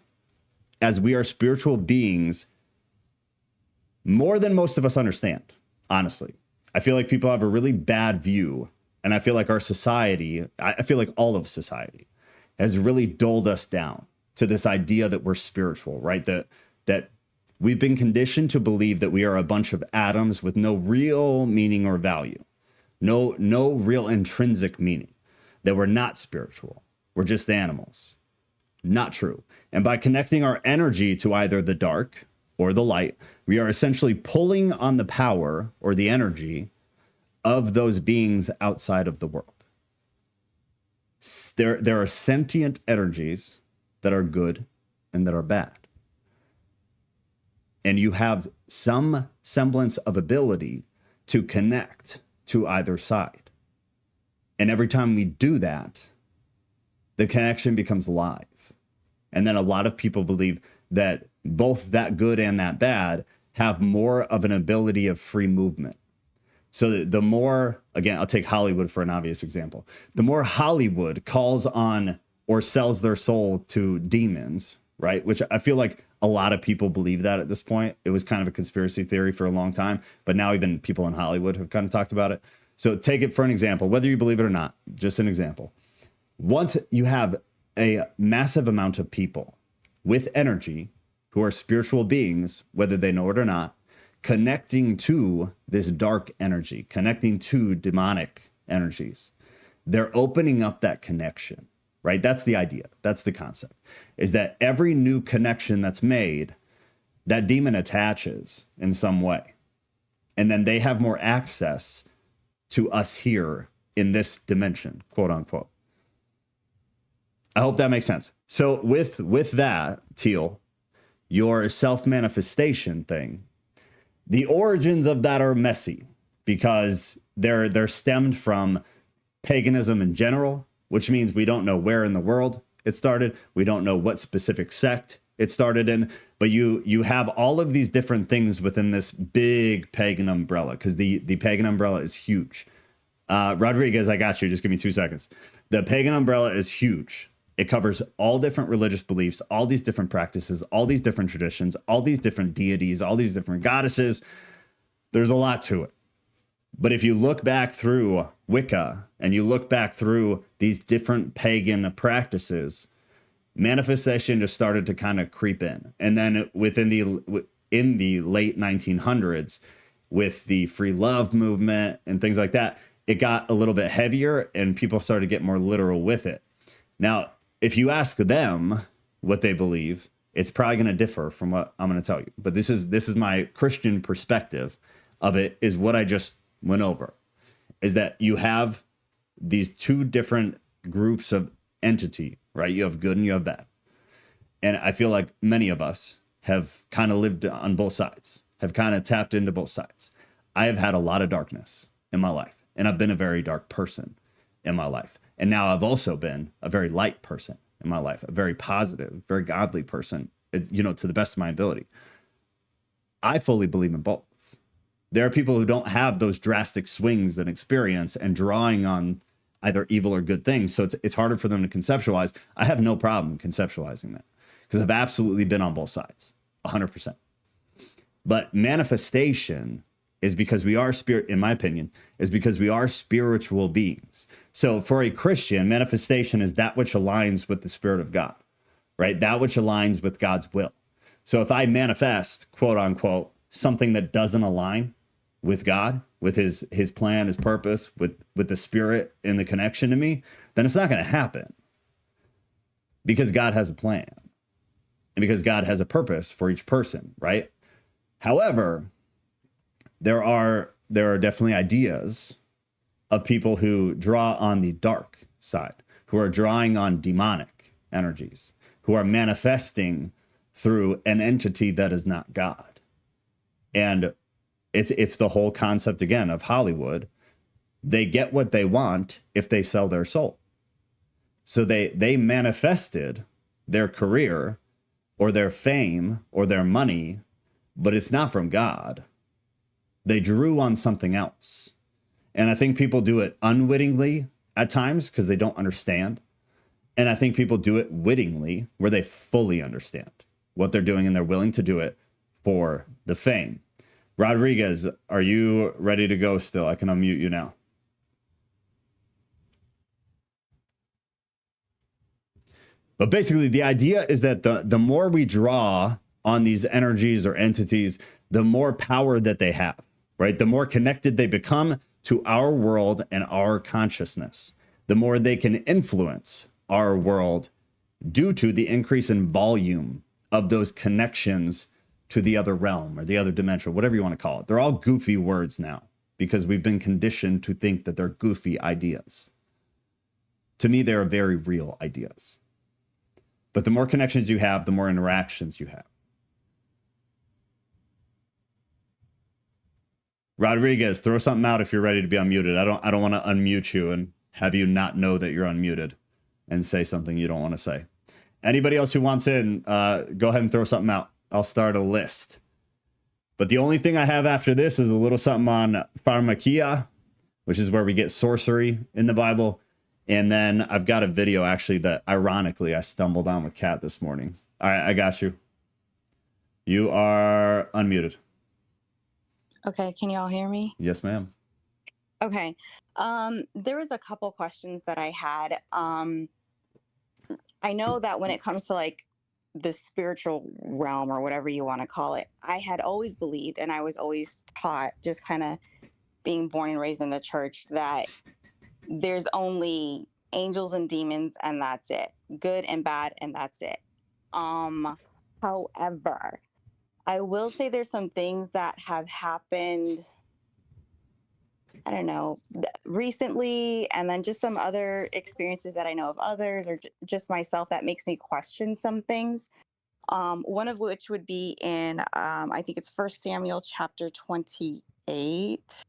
as we are spiritual beings more than most of us understand, honestly. I feel like people have a really bad view, and I feel like our society, I feel like all of society has really dulled us down to this idea that we're spiritual, right? That we've been conditioned to believe that we are a bunch of atoms with no real meaning or value, no real intrinsic meaning, that we're not spiritual. We're just animals. Not true. And by connecting our energy to either the dark or the light, we are essentially pulling on the power or the energy of those beings outside of the world. There are sentient energies that are good and that are bad. And you have some semblance of ability to connect to either side. And every time we do that, the connection becomes live. And then a lot of people believe that both that good and that bad have more of an ability of free movement. So the more, again, I'll take Hollywood for an obvious example. The more Hollywood calls on or sells their soul to demons, right? Which I feel like A lot of people believe that at this point. It was kind of a conspiracy theory for a long time, but now even people in Hollywood have kind of talked about it. So take it for an example, whether you believe it or not, just an example. Once you have a massive amount of people with energy who are spiritual beings, whether they know it or not, connecting to this dark energy, connecting to demonic energies, they're opening up that connection, right? That's the idea. That's the concept, is that every new connection that's made, that demon attaches in some way. And then they have more access to us here in this dimension, quote unquote. I hope that makes sense. So with that, Teal, your self-manifestation thing, the origins of that are messy because they're stemmed from paganism in general, which means we don't know where in the world it started. We don't know what specific sect it started in, but you have all of these different things within this big pagan umbrella, because the pagan umbrella is huge. Rodriguez, I got you. Just give me 2 seconds. The pagan umbrella is huge. It covers all different religious beliefs, all these different practices, all these different traditions, all these different deities, all these different goddesses. There's a lot to it. But if you look back through Wicca and you look back through these different pagan practices, manifestation just started to kind of creep in. And then in the late 1900s, with the free love movement and things like that, it got a little bit heavier and people started to get more literal with it. Now, if you ask them what they believe, it's probably going to differ from what I'm going to tell you. But this is my Christian perspective of it, is what I just went over, is that you have these two different groups of entity, right? You have good and you have bad. And I feel like many of us have kind of lived on both sides, have kind of tapped into both sides. I have had a lot of darkness in my life, and I've been a very dark person in my life. And now I've also been a very light person in my life, a very positive, very godly person, you know, to the best of my ability. I fully believe in both. There are people who don't have those drastic swings in experience and drawing on either evil or good things. So it's harder for them to conceptualize. I have no problem conceptualizing that because I've absolutely been on both sides, 100%. But manifestation is because we are spirit, in my opinion, is because we are spiritual beings. So for a Christian, manifestation is that which aligns with the Spirit of God, right? That which aligns with God's will. So if I manifest, quote unquote, something that doesn't align with God, with his plan, his purpose, with the Spirit and the connection to me, then it's not going to happen, because God has a plan and because God has a purpose for each person, right? However, there are definitely ideas of people who draw on the dark side, who are drawing on demonic energies, who are manifesting through an entity that is not God. And it's the whole concept again of Hollywood. They get what they want if they sell their soul. So they manifested their career or their fame or their money, but it's not from God. They drew on something else. And I think people do it unwittingly at times because they don't understand. And I think people do it wittingly where they fully understand what they're doing and they're willing to do it for the fame. Rodriguez, are you ready to go still? I can unmute you now. But basically, the idea is that the more we draw on these energies or entities, the more power that they have, right? The more connected they become to our world and our consciousness, the more they can influence our world due to the increase in volume of those connections to the other realm or the other dimension, whatever you want to call it. They're all goofy words now because we've been conditioned to think that they're goofy ideas. To me, they're very real ideas. But the more connections you have, the more interactions you have. Rodriguez, throw something out if you're ready to be unmuted. I don't want to unmute you and have you not know that you're unmuted and say something you don't want to say. Anybody else who wants in, go ahead and throw something out. I'll start a list. But the only thing I have after this is a little something on pharmakia, which is where we get sorcery in the Bible. And then I've got a video actually that ironically I stumbled on with Kat this morning. All right, I got you. You are unmuted. Okay, can you all hear me? Yes, ma'am. Okay. There was a couple questions that I had. I know that when it comes to like the spiritual realm or whatever you want to call it, I had always believed and I was always taught, just kind of being born and raised in the church, that there's only angels and demons and that's it. Good and bad and that's it. However, I will say there's some things that have happened, I don't know, recently, and then just some other experiences that I know of others or just myself that makes me question some things. One of which would be in, I think it's 1 Samuel chapter 28.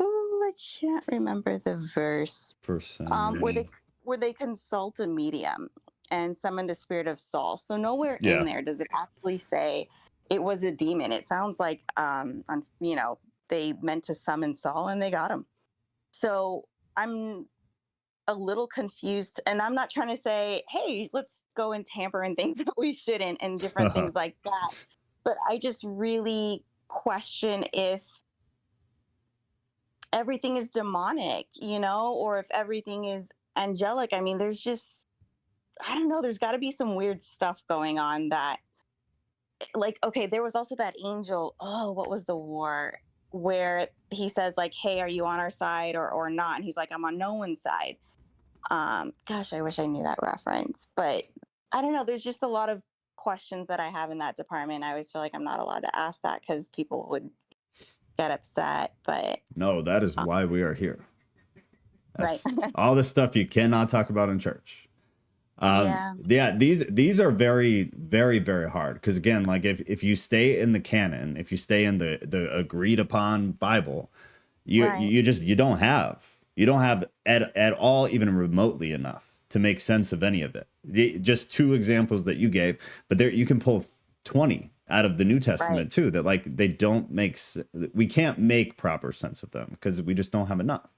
Oh, I can't remember the verse. First, Where they consult a medium and summon the spirit of Saul. So nowhere Yeah. in there does it actually say it was a demon. It sounds like, they meant to summon Saul and they got him. So I'm a little confused, and I'm not trying to say, hey, let's go and tamper in things that we shouldn't and different things like that. But I just really question if everything is demonic, or if everything is angelic. I mean, there's just, I don't know, there's got to be some weird stuff going on that, like, okay, there was also that angel, what was the war, where he says like, hey, are you on our side or not? And he's like, I'm on no one's side. Gosh, I wish I knew that reference, but I don't know. There's just a lot of questions that I have in that department. I always feel like I'm not allowed to ask that because people would get upset, but no, that is why we are here. That's right. all this stuff you cannot talk about in church. Yeah, these are very, very, very hard. Because again, like if you stay in the canon, if you stay in the agreed upon Bible, you don't have at all even remotely enough to make sense of any of it. Just two examples that you gave, but there you can pull 20 out of the New Testament too, that like they don't make, we can't make proper sense of them because we just don't have enough.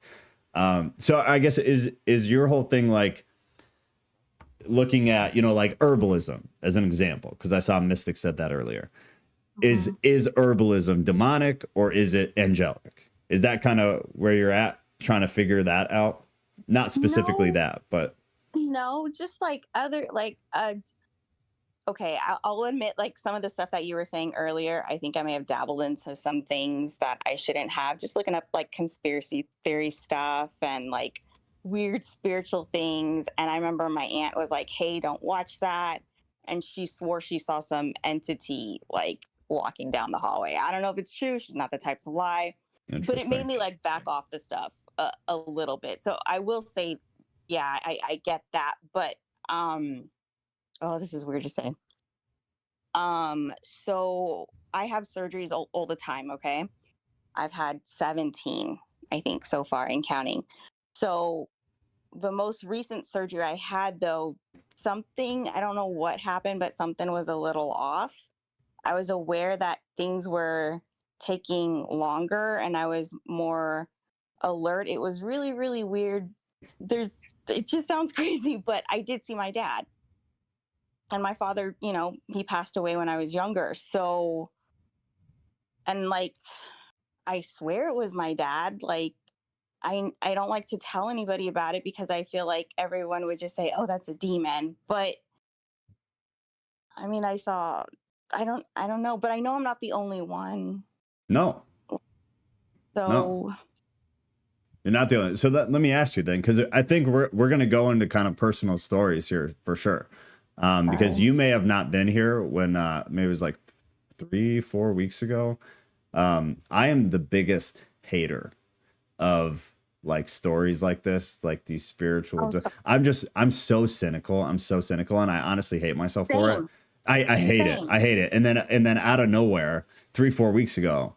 So I guess is your whole thing like looking at, like herbalism as an example, because I saw Mystic said that earlier. Is herbalism demonic or is it angelic? Is that kind of where you're at, trying to figure that out? Not specifically that, but just like other, like, okay, I'll admit, like, some of the stuff that you were saying earlier, I think I may have dabbled into some things that I shouldn't have, just looking up like conspiracy theory stuff and like weird spiritual things. And I remember my aunt was like, hey, don't watch that. And she swore she saw some entity like walking down the hallway. I don't know if it's true. She's not the type to lie, but it made me like back off the stuff a little bit. So I will say, yeah, I get that. But, oh, this is weird to say. So I have surgeries all the time. Okay. I've had 17, I think, so far and counting. So the most recent surgery I had, though, something, I don't know what happened, but something was a little off. I was aware that things were taking longer and I was more alert. It was really, really weird. It just sounds crazy, but I did see my dad. And my father, he passed away when I was younger. So, and like, I swear it was my dad. Like, I don't like to tell anybody about it because I feel like everyone would just say, oh, that's a demon. But I mean, I don't know, but I know I'm not the only one. No. So no. You're not the only. So let me ask you then, because I think we're going to go into kind of personal stories here for sure. Because you may have not been here when maybe it was like 3-4 weeks ago. I am the biggest hater of like stories like this, like these spiritual. I'm so cynical. I'm so cynical, and I honestly hate myself for it. I hate it. I hate it. And then out of nowhere, 3-4 weeks ago,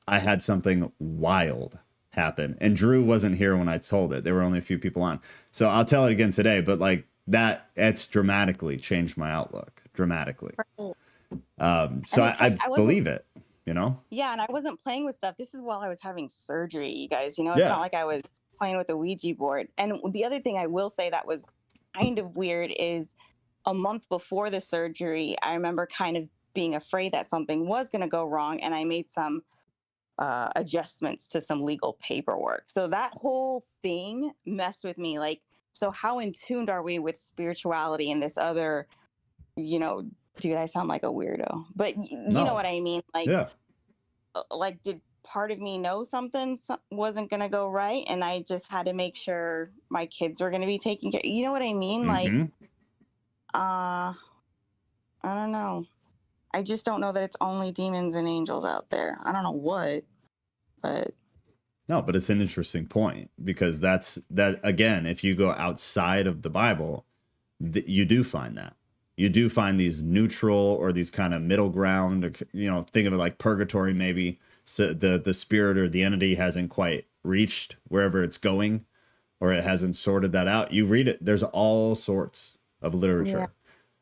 I had something wild happen, and Drew wasn't here when I told it. There were only a few people on, so I'll tell it again today. But like it's dramatically changed my outlook dramatically. So I believe it. Yeah, and I wasn't playing with stuff. This is while I was having surgery, you guys. It's not like I was playing with a Ouija board. And the other thing I will say that was kind of weird is a month before the surgery, I remember kind of being afraid that something was going to go wrong, and I made some adjustments to some legal paperwork. So that whole thing messed with me. Like, so how in tuned are we with spirituality and this other, you know, dude, I sound like a weirdo, but you know what I mean? Like, Yeah. Like, did part of me know something wasn't going to go right? And I just had to make sure my kids were going to be taken care. You know what I mean? Like, Mhm. I don't know. I just don't know that it's only demons and angels out there. I don't know what, but No, but it's an interesting point, because that again, if you go outside of the Bible, you do find that. You do find these neutral or these kind of middle ground, think of it like purgatory maybe. So the spirit or the entity hasn't quite reached wherever it's going, or it hasn't sorted that out. You read it, there's all sorts of literature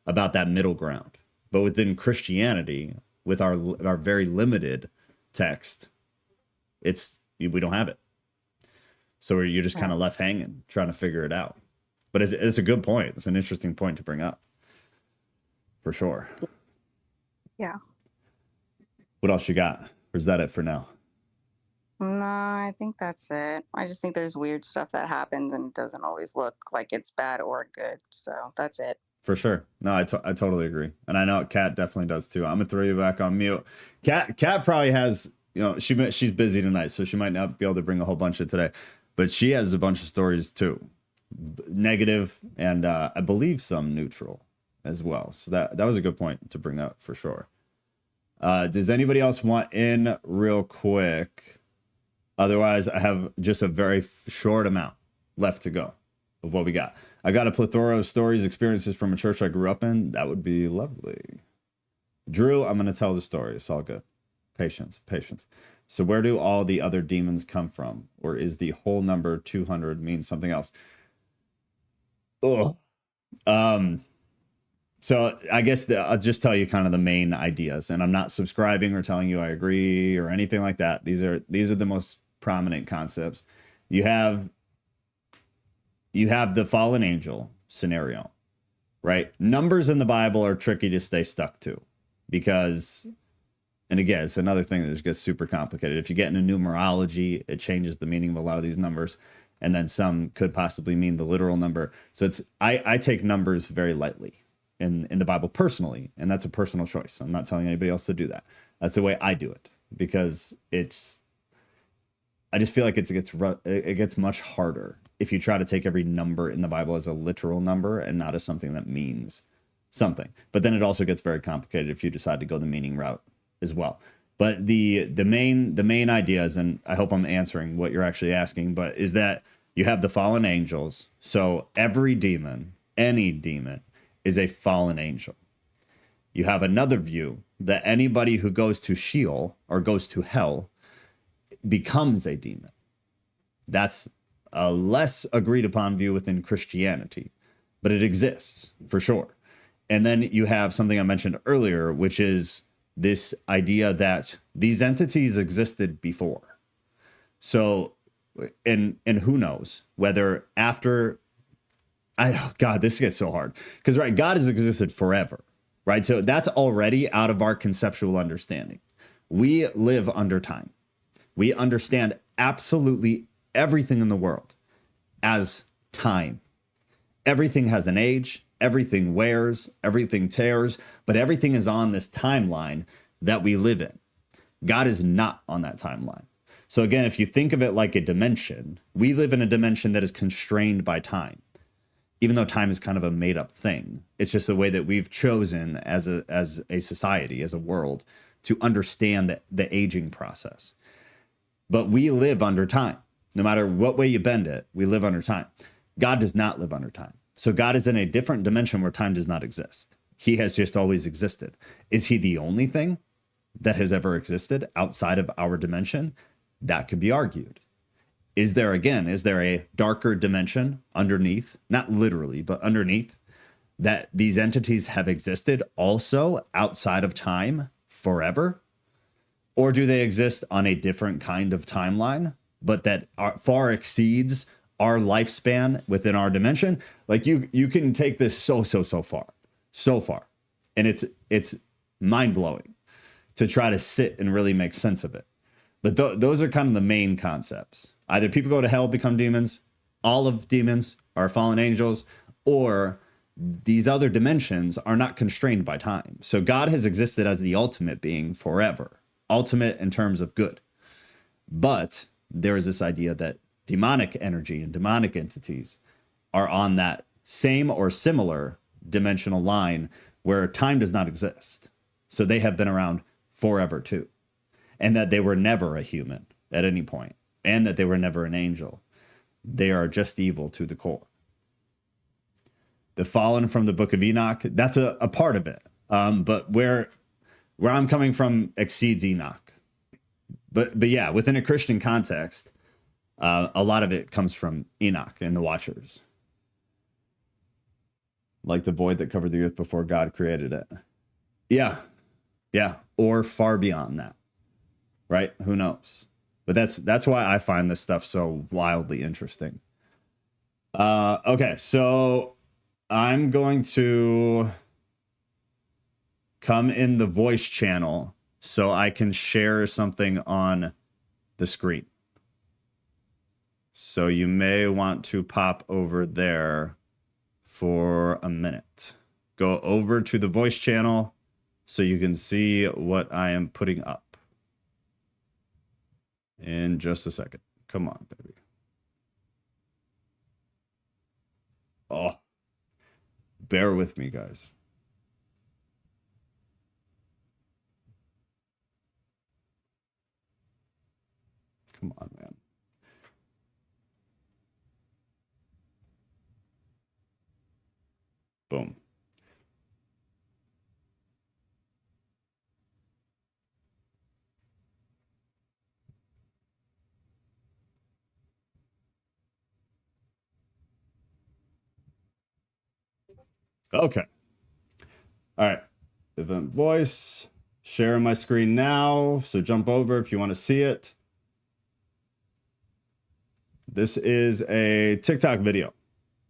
about that middle ground. But within Christianity, with our very limited text, we don't have it. So you're just kind of left hanging, trying to figure it out. But it's a good point. It's an interesting point to bring up, for sure. Yeah. What else you got? Or is that it for now? No, I think that's it. I just think there's weird stuff that happens and it doesn't always look like it's bad or good. So that's it. For sure. No, I totally agree. And I know Kat definitely does too. I'm going to throw you back on mute. Kat probably has, she's busy tonight, so she might not be able to bring a whole bunch of today. But she has a bunch of stories too. Negative and I believe some neutral as well. So that was a good point to bring up for sure. Does anybody else want in real quick? Otherwise, I have just a very short amount left to go of what we got. I got a plethora of stories, experiences from a church I grew up in. That would be lovely. Drew, I'm going to tell the story. It's all good. Patience. So where do all the other demons come from? Or is the whole number 200 mean something else? Ugh. So I guess I'll just tell you kind of the main ideas, and I'm not subscribing or telling you I agree or anything like that. These are the most prominent concepts. You have the fallen angel scenario, right? Numbers in the Bible are tricky to stay stuck to because, and again, it's another thing that just gets super complicated. If you get into numerology, it changes the meaning of a lot of these numbers, and then some could possibly mean the literal number. So I take numbers very lightly in the Bible personally, and that's a personal choice. I'm not telling anybody else to do that. That's the way I do it, because I just feel like it gets much harder if you try to take every number in the Bible as a literal number and not as something that means something. But then it also gets very complicated if you decide to go the meaning route as well. But the main ideas, and I hope I'm answering what you're actually asking, but is that you have the fallen angels. So every demon, any demon, is a fallen angel. You have another view that anybody who goes to Sheol or goes to hell becomes a demon. That's a less agreed upon view within Christianity, but it exists for sure. And then you have something I mentioned earlier, which is this idea that these entities existed before. So, and who knows whether after, God, this gets so hard because, right, God has existed forever, right? So that's already out of our conceptual understanding. We live under time. We understand absolutely everything in the world as time. Everything has an age, everything wears, everything tears, but everything is on this timeline that we live in. God is not on that timeline. So again, if you think of it like a dimension, we live in a dimension that is constrained by time. Even though time is kind of a made up thing, it's just the way that we've chosen as a society, as a world, to understand the aging process. But we live under time. No matter what way you bend it, we live under time. God does not live under time. So God is in a different dimension where time does not exist. He has just always existed. Is he the only thing that has ever existed outside of our dimension? That could be argued. Is there a darker dimension underneath, not literally, but underneath, that these entities have existed also outside of time forever? Or do they exist on a different kind of timeline, but that far exceeds our lifespan within our dimension? Like you can take this so far. And it's mind-blowing to try to sit and really make sense of it. But those are kind of the main concepts. Either people go to hell, become demons, all of demons are fallen angels, or these other dimensions are not constrained by time. So God has existed as the ultimate being forever, ultimate in terms of good. But there is this idea that demonic energy and demonic entities are on that same or similar dimensional line where time does not exist. So they have been around forever too. And that they were never a human at any point, and that they were never an angel. They are just evil to the core. The fallen from the book of Enoch, that's a part of it. But where I'm coming from exceeds Enoch. But yeah, within a Christian context, a lot of it comes from Enoch and the Watchers. Like the void that covered the earth before God created it. Yeah. Or far beyond that. Right? Who knows? But that's why I find this stuff so wildly interesting. Okay, so I'm going to come in the voice channel so I can share something on the screen. So you may want to pop over there for a minute. Go over to the voice channel so you can see what I am putting up. In just a second. Come on, baby. Oh, bear with me, guys. Come on, man. Boom. Okay. All right. Event voice. Sharing my screen now. So jump over if you want to see it. This is a TikTok video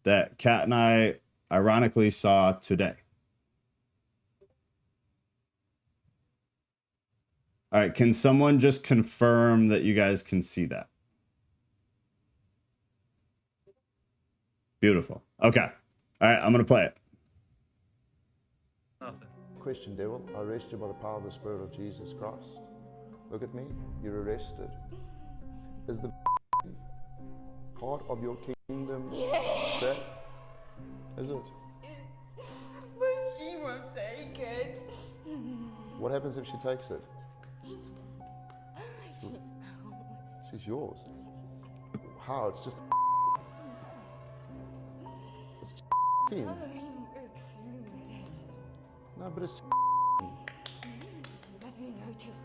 that Kat and I ironically saw today. All right. Can someone just confirm that you guys can see that? Beautiful. Okay. All right. I'm going to play it. Christian devil, I arrest you by the power of the Spirit of Jesus Christ. Look at me, you're arrested. Is the part of your kingdom set? Is it? But she won't take it. What happens if she takes it? She's ours. She's yours. How? It's just it's team. Mother, we work through it. No, but it's Let me notice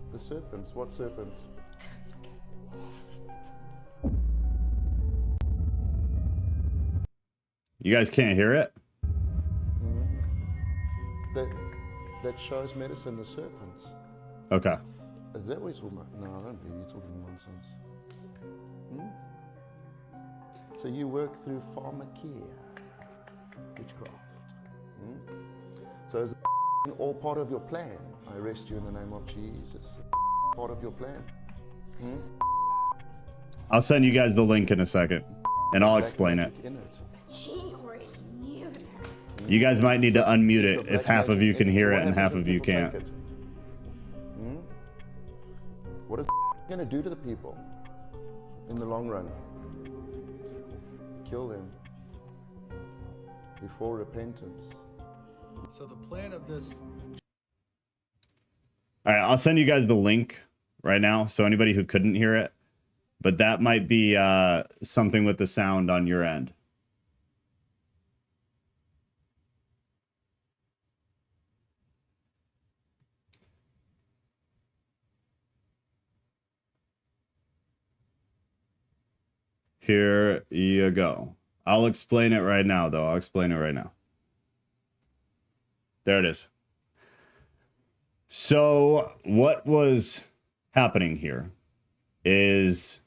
the the serpents. What serpents? You guys can't hear it? That shows medicine, the serpents. Okay. Is that what you're talking about? No, I don't believe you're talking nonsense. So you work through pharmakia, witchcraft. So is it all part of your plan? I arrest you in the name of Jesus. Part of your plan? I'll send you guys the link in a second, and I'll explain it. In it. She already knew that. You guys might need to unmute it if half of you can hear it and half of you can't. What is going to do to the people in the long run? Kill them before repentance. So the plan of this. All right, I'll send you guys the link right now. So anybody who couldn't hear it, but that might be something with the sound on your end. Here you go. I'll explain it right now, though. I'll explain it right now. There it is. So what was happening here is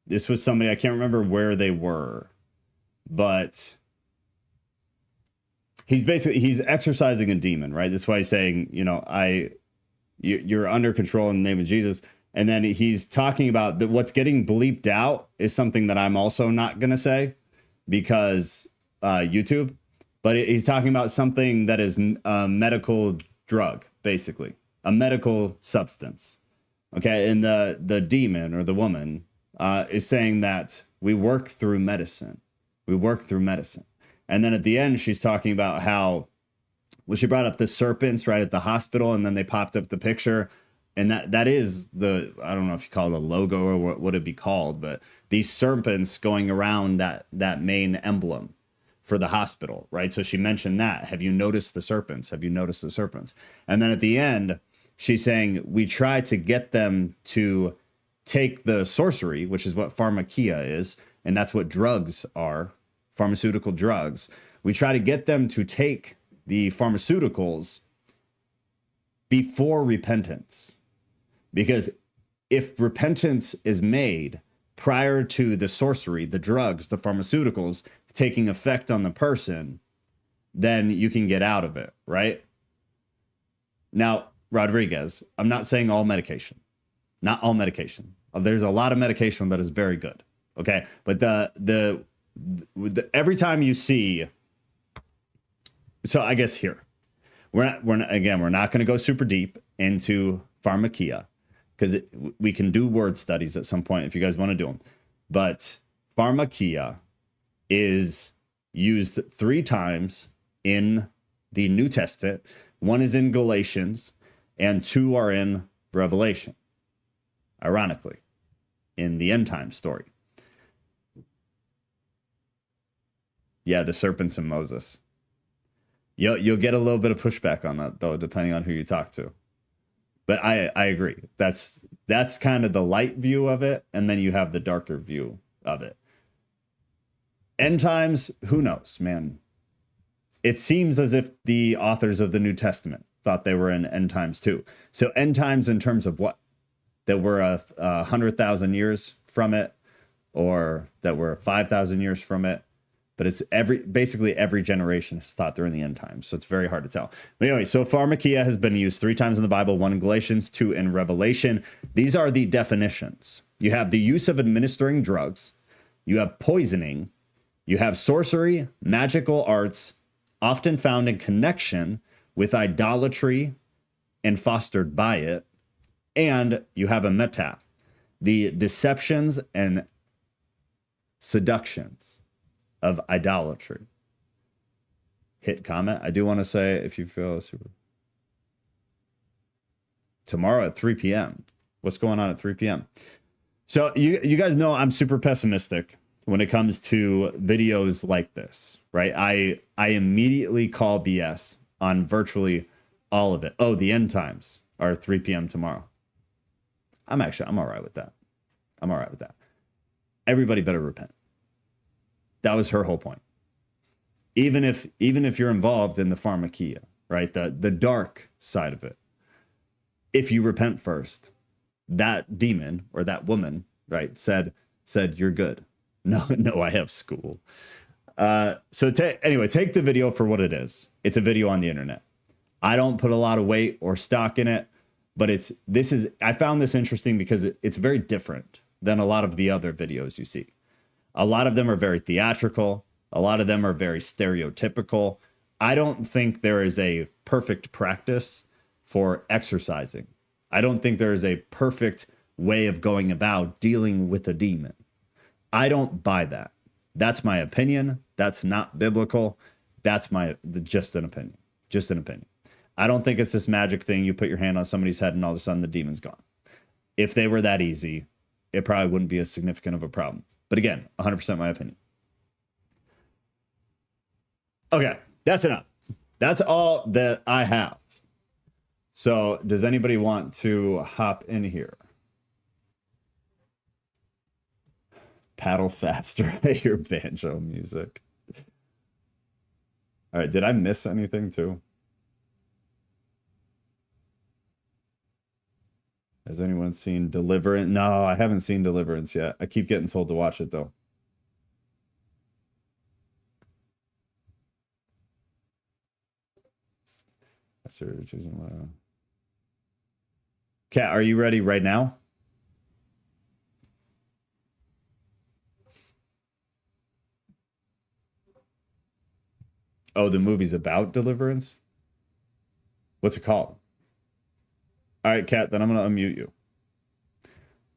this was somebody, I can't remember where they were, but he's exorcising a demon, right? That's why he's saying, you know, you're under control in the name of Jesus. And then he's talking about that what's getting bleeped out is something that I'm also not going to say because YouTube, but he's talking about something that is a medical drug, basically a medical substance. Okay. And the demon or the woman is saying that we work through medicine. We work through medicine. And then at the end, she's talking about how, well, she brought up the serpents right at the hospital, and then they popped up the picture. And that is the, I don't know if you call it a logo or what would it be called, but these serpents going around that main emblem for the hospital, right? So she mentioned that. Have you noticed the serpents? Have you noticed the serpents? And then at the end, she's saying, we try to get them to take the sorcery, which is what pharmakia is, and that's what drugs are, pharmaceutical drugs. We try to get them to take the pharmaceuticals before repentance. Because if repentance is made prior to the sorcery, the drugs, the pharmaceuticals taking effect on the person, then you can get out of it, right? Now, Rodriguez, I'm not saying all medication, not all medication. There's a lot of medication that is very good, okay? But the every time you see, so I guess here, we're not going to go super deep into pharmakia because we can do word studies at some point if you guys want to do them. But pharmakia is used 3 times in the New Testament. 1 is in Galatians and 2 are in Revelation, ironically, in the end time story. Yeah, the serpents and Moses. You'll get a little bit of pushback on that, though, depending on who you talk to. But I agree. That's kind of the light view of it, and then you have the darker view of it. End times, who knows, man? It seems as if the authors of the New Testament thought they were in end times too. So end times in terms of what? That we're 100,000 years from it, or that we're 5,000 years from it. But it's basically every generation has thought they're in the end times. So it's very hard to tell. But anyway, so pharmakia has been used 3 times in the Bible, 1 in Galatians, 2 in Revelation. These are the definitions. You have the use of administering drugs. You have poisoning. You have sorcery, magical arts, often found in connection with idolatry and fostered by it. And you have a metaph, the deceptions and seductions of idolatry. Hit comment. I do want to say, if you feel super, tomorrow at 3 p.m. What's going on at 3 p.m.? So you guys know I'm super pessimistic when it comes to videos like this, right? I immediately call BS on virtually all of it. Oh, the end times are 3 p.m. tomorrow. I'm all right with that. I'm all right with that. Everybody better repent. That was her whole point. Even if you're involved in the pharmakia, right? The dark side of it. If you repent first, that demon or that woman, right, said you're good. No, I have school. Anyway, take the video for what it is. It's a video on the internet. I don't put a lot of weight or stock in it, but I found this interesting because it's very different than a lot of the other videos you see. A lot of them are very theatrical. A lot of them are very stereotypical. I don't think there is a perfect practice for exorcising. I don't think there is a perfect way of going about dealing with a demon. I don't buy that. That's my opinion. That's not biblical. That's just an opinion. Just an opinion. I don't think it's this magic thing. You put your hand on somebody's head and all of a sudden the demon's gone. If they were that easy, it probably wouldn't be as significant of a problem. But again, 100% my opinion. Okay, that's enough. That's all that I have. So does anybody want to hop in here? Paddle faster. I hear banjo music. All right, did I miss anything too? Has anyone seen Deliverance? No, I haven't seen Deliverance yet. I keep getting told to watch it though. Kat, are you ready right now? Oh, the movie's about deliverance? What's it called? All right, Kat, then I'm going to unmute you.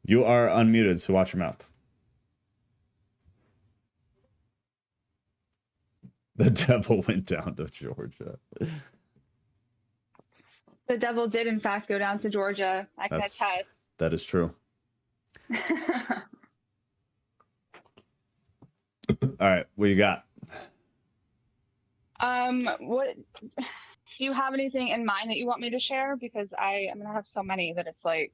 You are unmuted, so watch your mouth. The devil went down to Georgia. The devil did, in fact, go down to Georgia. I can attest. That is true. All right, what you got? What do you have anything in mind that you want me to share? Because I'm gonna have so many that it's like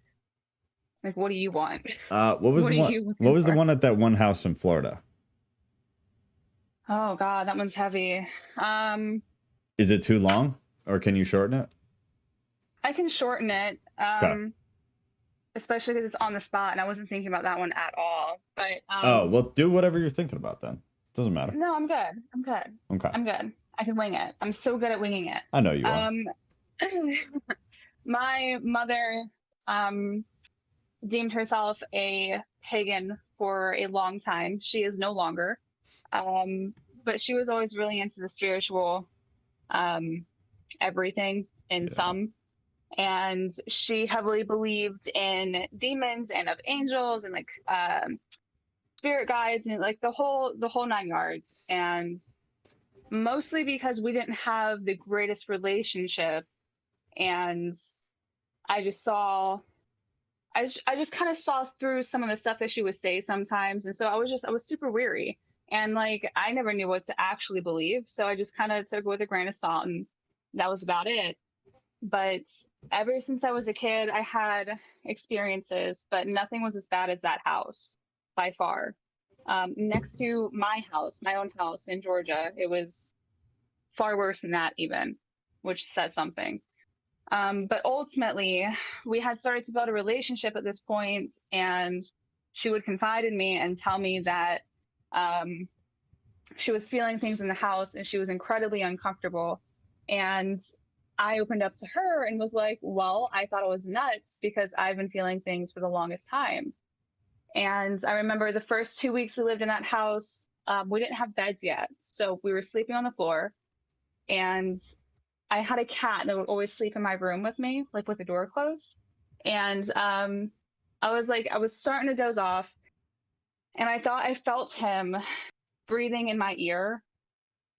what do you want? What was the one at that one house in Florida? Oh God, that one's heavy. Is it too long, or can you shorten it? I can shorten it. Okay. Especially because it's on the spot, and I wasn't thinking about that one at all. But oh well, do whatever you're thinking about then. Doesn't matter. No, I'm good. I'm good. Okay. I'm good. I can wing it. I'm so good at winging it. I know you are. My mother deemed herself a pagan for a long time. She is no longer. But she was always really into the spiritual everything in some. And she heavily believed in demons and of angels and like spirit guides and like the whole 9 yards. And mostly because we didn't have the greatest relationship, and I just kind of saw through some of the stuff that she would say sometimes, and so I was super weary, and like I never knew what to actually believe, so I just kind of took it with a grain of salt, and that was about it. But ever since I was a kid, I had experiences, but nothing was as bad as that house by far. Next to my house, my own house in Georgia, it was far worse than that even, which says something. But ultimately, we had started to build a relationship at this point, and she would confide in me and tell me that she was feeling things in the house and she was incredibly uncomfortable. And I opened up to her and was like, well, I thought it was nuts because I've been feeling things for the longest time. And I remember the first 2 weeks we lived in that house, we didn't have beds yet. So we were sleeping on the floor, and I had a cat that would always sleep in my room with me, like with the door closed. And I was starting to doze off, and I thought I felt him breathing in my ear.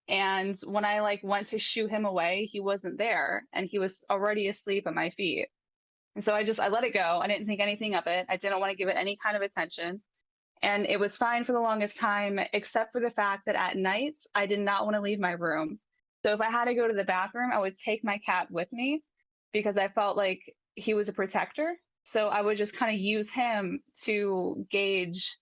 And when I like went to shoo him away, he wasn't there, and he was already asleep at my feet. And so I let it go. I didn't think anything of it. I didn't want to give it any kind of attention. And it was fine for the longest time, except for the fact that at night, I did not want to leave my room. So if I had to go to the bathroom, I would take my cat with me because I felt like he was a protector. So I would just kind of use him to gauge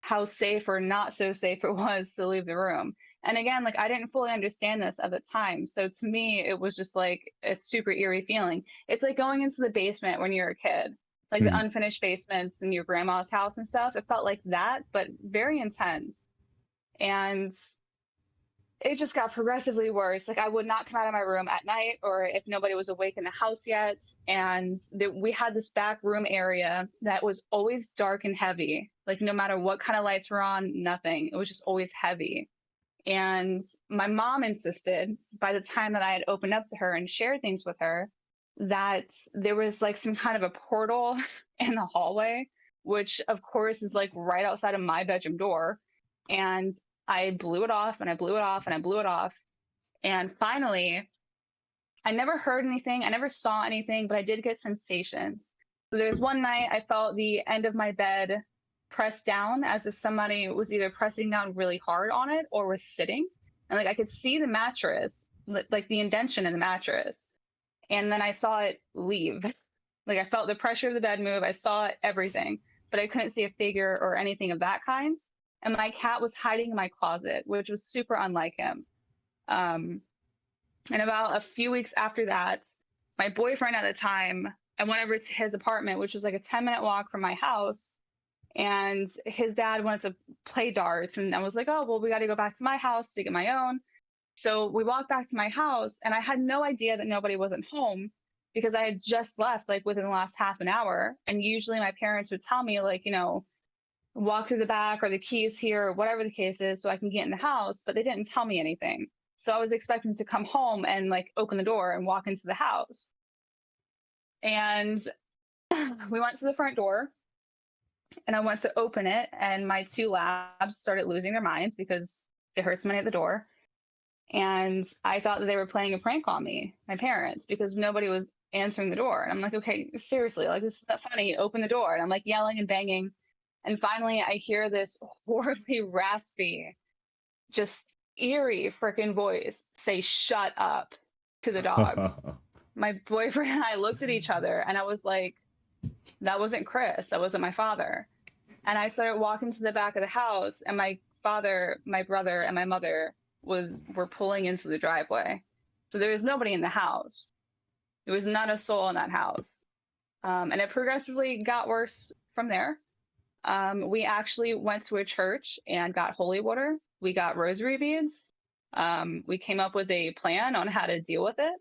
how safe or not so safe it was to leave the room. And again, like I didn't fully understand this at the time. So to me, it was just like a super eerie feeling. It's like going into the basement when you're a kid, like the unfinished basements in your grandma's house and stuff. It felt like that, but very intense. And it just got progressively worse. Like I would not come out of my room at night or if nobody was awake in the house yet. And we had this back room area that was always dark and heavy. Like no matter what kind of lights were on, nothing. It was just always heavy. And my mom insisted by the time that I had opened up to her and shared things with her that there was like some kind of a portal in the hallway, which of course is like right outside of my bedroom door. And I blew it off and I blew it off and I blew it off. And finally, I never heard anything. I never saw anything, but I did get sensations. So there's one night I felt the end of my bed pressed down as if somebody was either pressing down really hard on it or was sitting. And like I could see the mattress, like the indentation in the mattress. And then I saw it leave. Like I felt the pressure of the bed move. I saw everything, but I couldn't see a figure or anything of that kind. And my cat was hiding in my closet, which was super unlike him. And about a few weeks after that, my boyfriend at the time, I went over to his apartment, which was like a 10-minute walk from my house. And his dad wanted to play darts. And I was like, oh, well, we got to go back to my house to get my own. So we walked back to my house, and I had no idea that nobody wasn't home because I had just left like within the last half an hour. And usually my parents would tell me, like, walk through the back or the keys here or whatever the case is so I can get in the house, but they didn't tell me anything. So I was expecting to come home and like open the door and walk into the house. And we went to the front door, and I went to open it, and my 2 labs started losing their minds because they heard somebody at the door. And I thought that they were playing a prank on me, my parents, because nobody was answering the door. And I'm like, okay, seriously, like, this is not funny. Open the door. And I'm like yelling and banging. And finally, I hear this horribly raspy, just eerie freaking voice say, "Shut up," to the dogs. My boyfriend and I looked at each other, and I was like, that wasn't Chris. That wasn't my father. And I started walking to the back of the house, and my father, my brother, and my mother were pulling into the driveway. So there was nobody in the house. There was not a soul in that house. And it progressively got worse from there. We actually went to a church and got holy water. We got rosary beads. We came up with a plan on how to deal with it.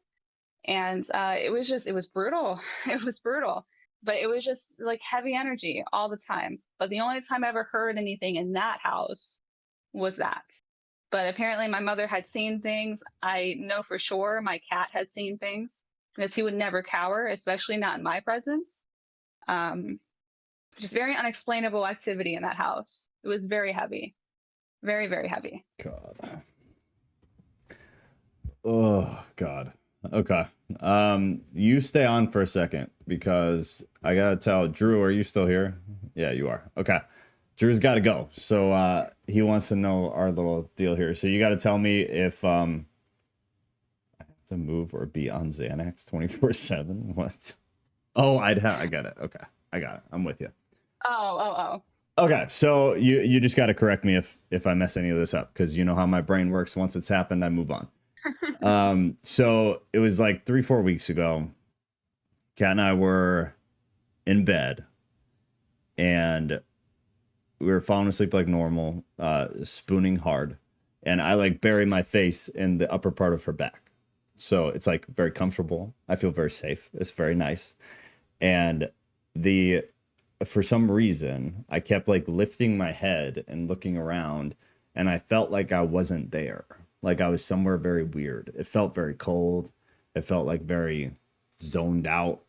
And it was brutal. It was brutal. But it was just like heavy energy all the time. But the only time I ever heard anything in that house was that. But apparently my mother had seen things. I know for sure my cat had seen things because he would never cower, especially not in my presence. Just very unexplainable activity in that house. It was very heavy. Very, very heavy. God. Oh, God. Okay. You stay on for a second because I gotta tell Drew, are you still here? Yeah, you are. Okay. Drew's got to go. So he wants to know our little deal here. So you got to tell me if I have to move or be on Xanax 24/7. What? Oh, I got it. Okay. I got it. I'm with you. Oh. Okay. So you just got to correct me if I mess any of this up, because you know how my brain works. Once it's happened, I move on. So it was like 3-4 weeks ago. Kat and I were in bed, and we were falling asleep like normal, spooning hard. And I like bury my face in the upper part of her back. So it's like very comfortable. I feel very safe. It's very nice. And for some reason, I kept like lifting my head and looking around, and I felt like I wasn't there. Like I was somewhere very weird. It felt very cold. It felt like very zoned out.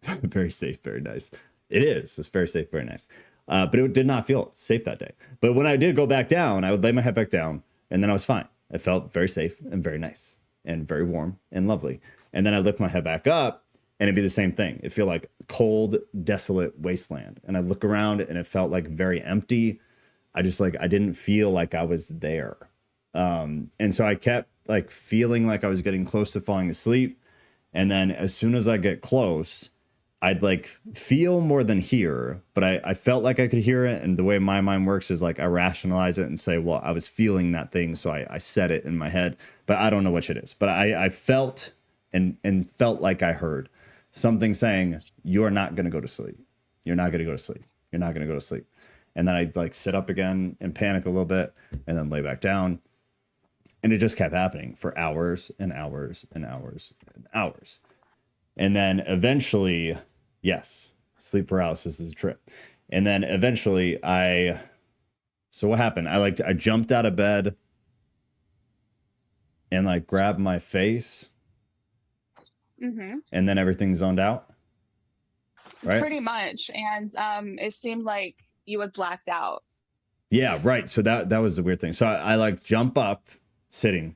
Very safe, very nice. It is. It's very safe, very nice. But it did not feel safe that day. But when I did go back down, I would lay my head back down, and then I was fine. It felt very safe and very nice and very warm and lovely. And then I lift my head back up, and it'd be the same thing. It'd feel like cold, desolate wasteland. And I look around, and it felt like very empty. I didn't feel like I was there. And so I kept like feeling like I was getting close to falling asleep. And then as soon as I get close, I'd like feel more than hear, but I felt like I could hear it. And the way my mind works is like I rationalize it and say, well, I was feeling that thing. So I said it in my head, but I don't know which it is. But I felt and felt like I heard something saying, "You're not going to go to sleep. You're not going to go to sleep. You're not going to go to sleep." And then I'd like sit up again and panic a little bit and then lay back down. And it just kept happening for hours and hours and hours and hours. And then eventually, yes, sleep paralysis is a trip. And then eventually so what happened? I jumped out of bed and like grabbed my face. Mm-hmm. And then everything zoned out. Right? Pretty much. And it seemed like you had blacked out. Yeah, right. So that was the weird thing. So I like jump up sitting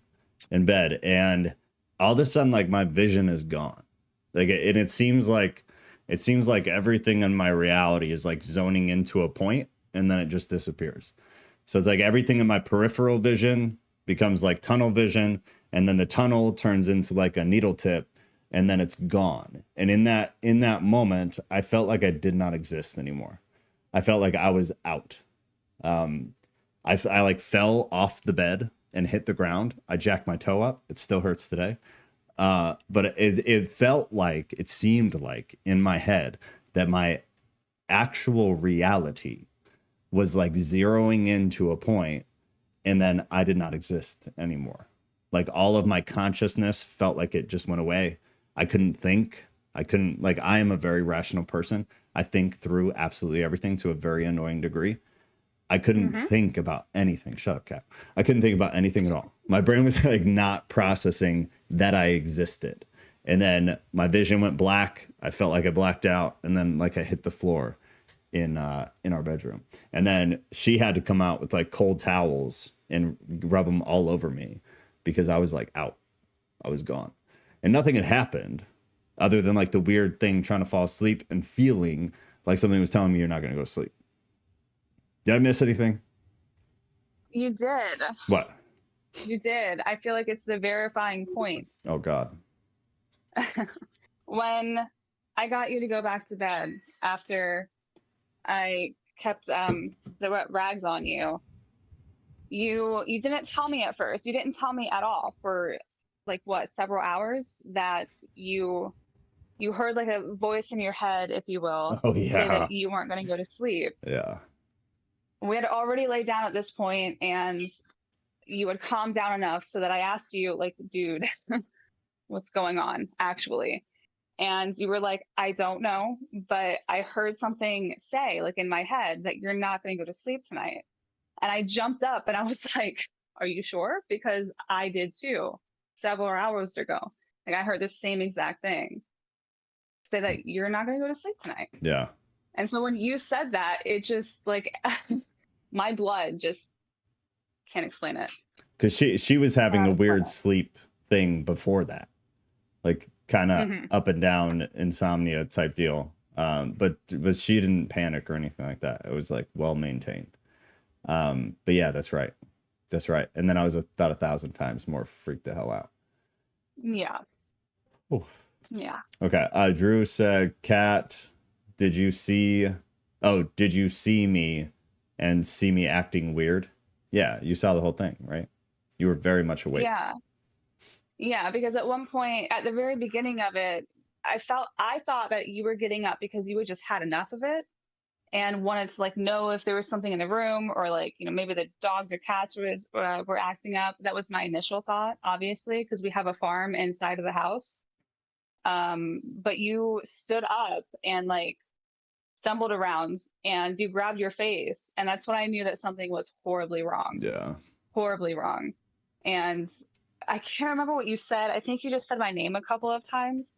in bed, and all of a sudden like my vision is gone. Like it seems like everything in my reality is like zoning into a point, and then it just disappears. So it's like everything in my peripheral vision becomes like tunnel vision, and then the tunnel turns into like a needle tip, and then it's gone. And in that moment, I felt like I did not exist anymore. I felt like I was out. I like fell off the bed and hit the ground. I jacked my toe up. It still hurts today. But it seemed like in my head that my actual reality was like zeroing into a point, And then I did not exist anymore. Like all of my consciousness felt like it just went away. I couldn't think. Like, I am a very rational person. I think through absolutely everything to a very annoying degree. I couldn't think about anything. Shut up, Kat. I couldn't think about anything at all. My brain was like not processing that I existed. And then my vision went black. I felt like I blacked out. And then like I hit the floor in our bedroom. And then she had to come out with like cold towels and rub them all over me because I was like out. I was gone. And nothing had happened other than like the weird thing trying to fall asleep and feeling like something was telling me you're not going to go to sleep. Did I miss anything? You did. What? You did. I feel like it's the verifying points. Oh, God. When I got you to go back to bed after I kept the wet rags on you, you didn't tell me at first. You didn't tell me at all for like what, several hours, that you heard like a voice in your head, if you will, Oh, say yeah. that you weren't going to go to sleep. Yeah. We had already laid down at this point, and you had calmed down enough so that I asked you, like, dude, what's going on, actually? And you were like, I don't know, but I heard something say, like, in my head that you're not going to go to sleep tonight. And I jumped up and I was like, are you sure? Because I did too, several hours ago. Like, I heard the same exact thing. Say that you're not going to go to sleep tonight. Yeah. And so when you said that, it just like my blood just can't explain it. Because she was having a weird sleep thing before that, like kind of up and down insomnia type deal. But she didn't panic or anything like that. It was like well maintained. But yeah, that's right. That's right. And then I was about 1,000 times more freaked the hell out. Yeah. Oof. Yeah. Okay. Drew said, Kat, did you see me and see me acting weird? Yeah, you saw the whole thing, right? You were very much awake. Yeah. Yeah, because at one point, at the very beginning of it, I thought that you were getting up because you had just had enough of it and wanted to like know if there was something in the room, or like, you know, maybe the dogs or cats were acting up. That was my initial thought, obviously, because we have a farm inside of the house. But you stood up and like stumbled around and you grabbed your face, and that's when I knew that something was horribly wrong. Yeah. Horribly wrong. And I can't remember what you said. I think you just said my name a couple of times.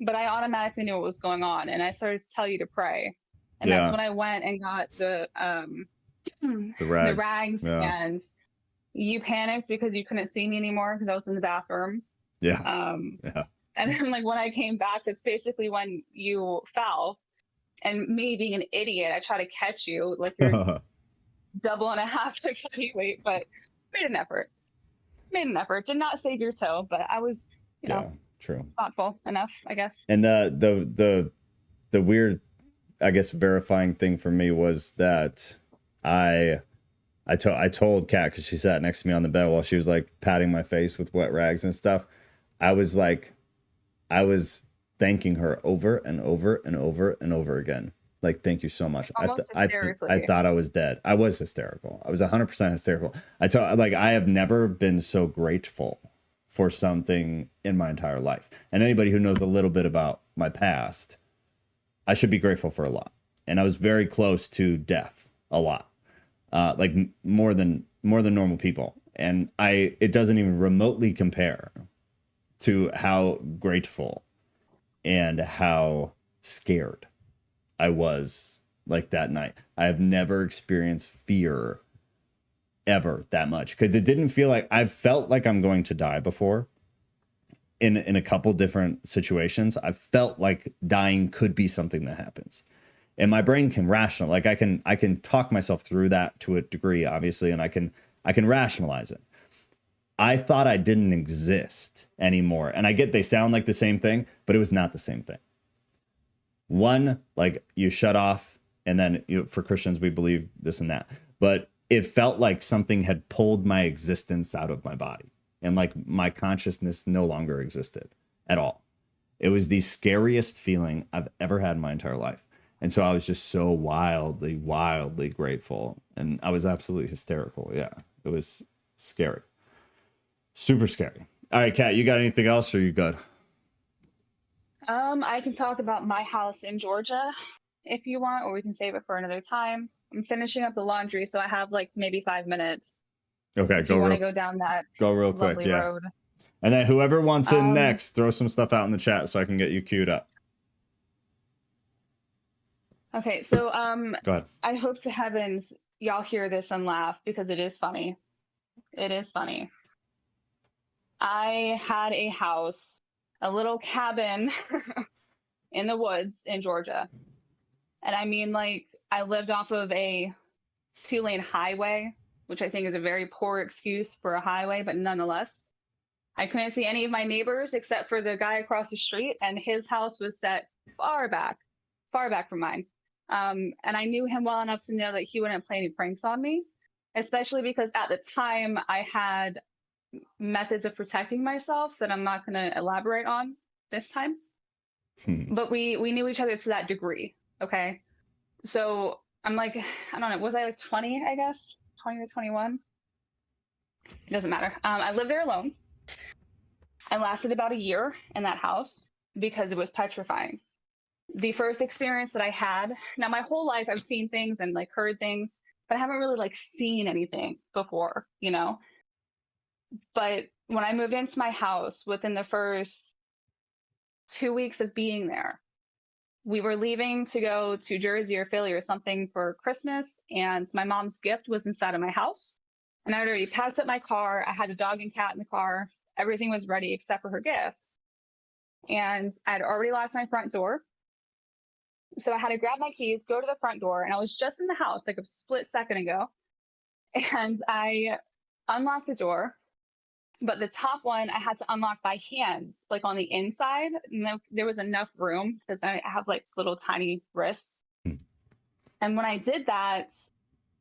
But I automatically knew what was going on, and I started to tell you to pray. And that's when I went and got the rags, and you panicked because you couldn't see me anymore because I was in the bathroom. Yeah. Yeah. And then like when I came back, it's basically when you fell, and me being an idiot, I try to catch you like you're double and a half the body weight, but made an effort. Did not save your toe, but I was, you know, true, thoughtful enough, I guess. And the weird, I guess, verifying thing for me was that I told Kat, because she sat next to me on the bed while she was like patting my face with wet rags and stuff. I was thanking her over and over and over and over again. Like, thank you so much. I thought I was dead. I was hysterical. I was 100% hysterical. I have never been so grateful for something in my entire life. And anybody who knows a little bit about my past, I should be grateful for a lot. And I was very close to death a lot, like more than normal people. And it doesn't even remotely compare to how grateful and how scared I was like that night. I have never experienced fear ever that much, because it didn't feel like, I've felt like I'm going to die before in a couple different situations. I've felt like dying could be something that happens, and my brain can rational, like I can talk myself through that to a degree, obviously, and I can rationalize it. I thought I didn't exist anymore. And I get they sound like the same thing, but it was not the same thing. One, like you shut off, and then for Christians, we believe this and that. But it felt like something had pulled my existence out of my body, and like my consciousness no longer existed at all. It was the scariest feeling I've ever had in my entire life. And so I was just so wildly, wildly grateful. And I was absolutely hysterical. Yeah, it was scary. Super scary. All right, Kat, you got anything else or are you good? I can talk about my house in Georgia if you want, or we can save it for another time. I'm finishing up the laundry, so I have like maybe 5 minutes. Okay, If you want to go down that real quick, lovely yeah. road. And then whoever wants in next, throw some stuff out in the chat so I can get you queued up. Okay, so Go ahead. I hope to heavens y'all hear this and laugh because it is funny. It is funny. I had a house, a little cabin in the woods in Georgia. And I mean, like, I lived off of a 2-lane highway, which I think is a very poor excuse for a highway, but nonetheless. I couldn't see any of my neighbors except for the guy across the street, and his house was set far back from mine. And I knew him well enough to know that he wouldn't play any pranks on me, especially because at the time I had methods of protecting myself that I'm not going to elaborate on this time. But we knew each other to that degree. Okay. So I'm like, I don't know, was I like 20, I guess? 20 or 21? It doesn't matter. I lived there alone. I lasted about a year in that house because it was petrifying. The first experience that I had, now my whole life I've seen things and like heard things, but I haven't really like seen anything before, you know? But when I moved into my house, within the first 2 weeks of being there, we were leaving to go to Jersey or Philly or something for Christmas, and my mom's gift was inside of my house. And I'd already packed up my car. I had a dog and cat in the car. Everything was ready except for her gifts. And I'd already locked my front door. So I had to grab my keys, go to the front door, and I was just in the house like a split second ago. And I unlocked the door, but the top one I had to unlock by hands, like on the inside. And there was enough room because I have like little tiny wrists. And when I did that,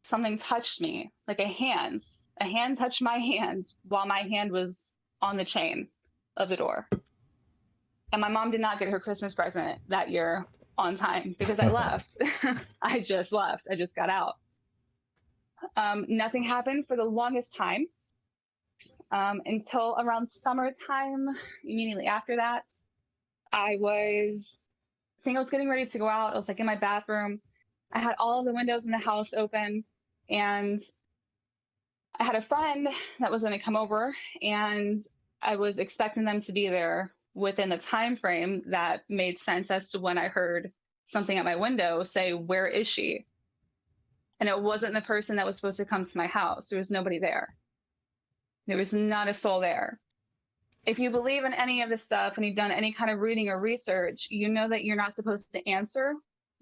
something touched me, like a hand. A hand touched my hand while my hand was on the chain of the door. And my mom did not get her Christmas present that year on time because I left. I just left. I just got out. Nothing happened for the longest time until around summertime. Immediately after that, I was getting ready to go out. I was like in my bathroom. I had all of the windows in the house open, and I had a friend that was going to come over, and I was expecting them to be there within the time frame that made sense as to when I heard something at my window say, "Where is she?" And it wasn't the person that was supposed to come to my house. There was nobody there. There was not a soul there. If you believe in any of this stuff and you've done any kind of reading or research, you know that you're not supposed to answer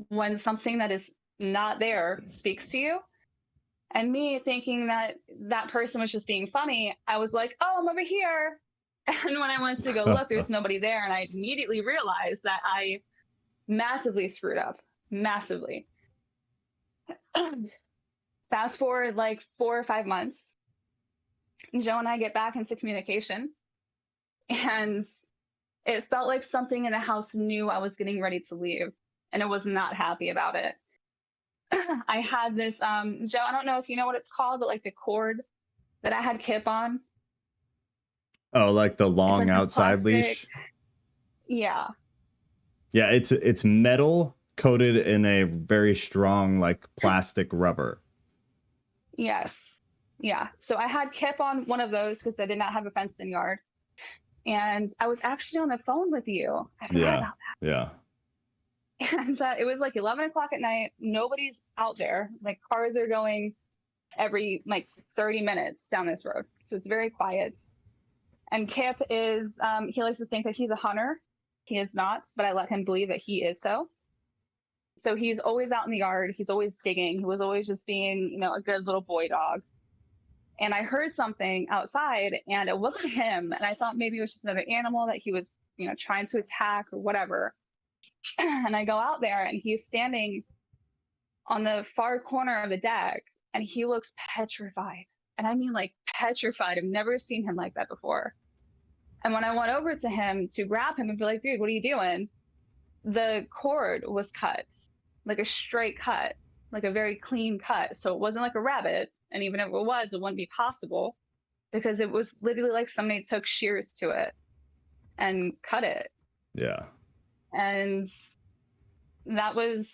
when something that is not there speaks to you. And me thinking that that person was just being funny, I was like, "Oh, I'm over here." And when I went to go look, there's nobody there. And I immediately realized that I massively screwed up. Massively. Fast forward like 4 or 5 months, Joe and I get back into communication. And it felt like something in the house knew I was getting ready to leave. And it was not happy about it. I had this, Joe, I don't know if you know what it's called, but like the cord that I had Kip on. Oh, like the long like outside plastic. leash? Yeah. Yeah, it's metal coated in a very strong like plastic rubber. Yes. Yeah. So I had Kip on one of those because I did not have a fenced-in yard. And I was actually on the phone with you. I forgot about that. Yeah. And it was like 11 o'clock at night. Nobody's out there. Like cars are going every like 30 minutes down this road. So it's very quiet. And Kip is, he likes to think that he's a hunter. He is not, but I let him believe that he is so. So he's always out in the yard. He's always digging. He was always just being, you know, a good little boy dog. And I heard something outside and it wasn't him. And I thought maybe it was just another animal that he was, you know, trying to attack or whatever. And I go out there and he's standing on the far corner of the deck and he looks petrified. And I mean like petrified. I've never seen him like that before. And when I went over to him to grab him and be like, "Dude, what are you doing?" The cord was cut like a straight cut, like a very clean cut. So it wasn't like a rabbit. And even if it was, it wouldn't be possible because it was literally like somebody took shears to it and cut it. Yeah. And that was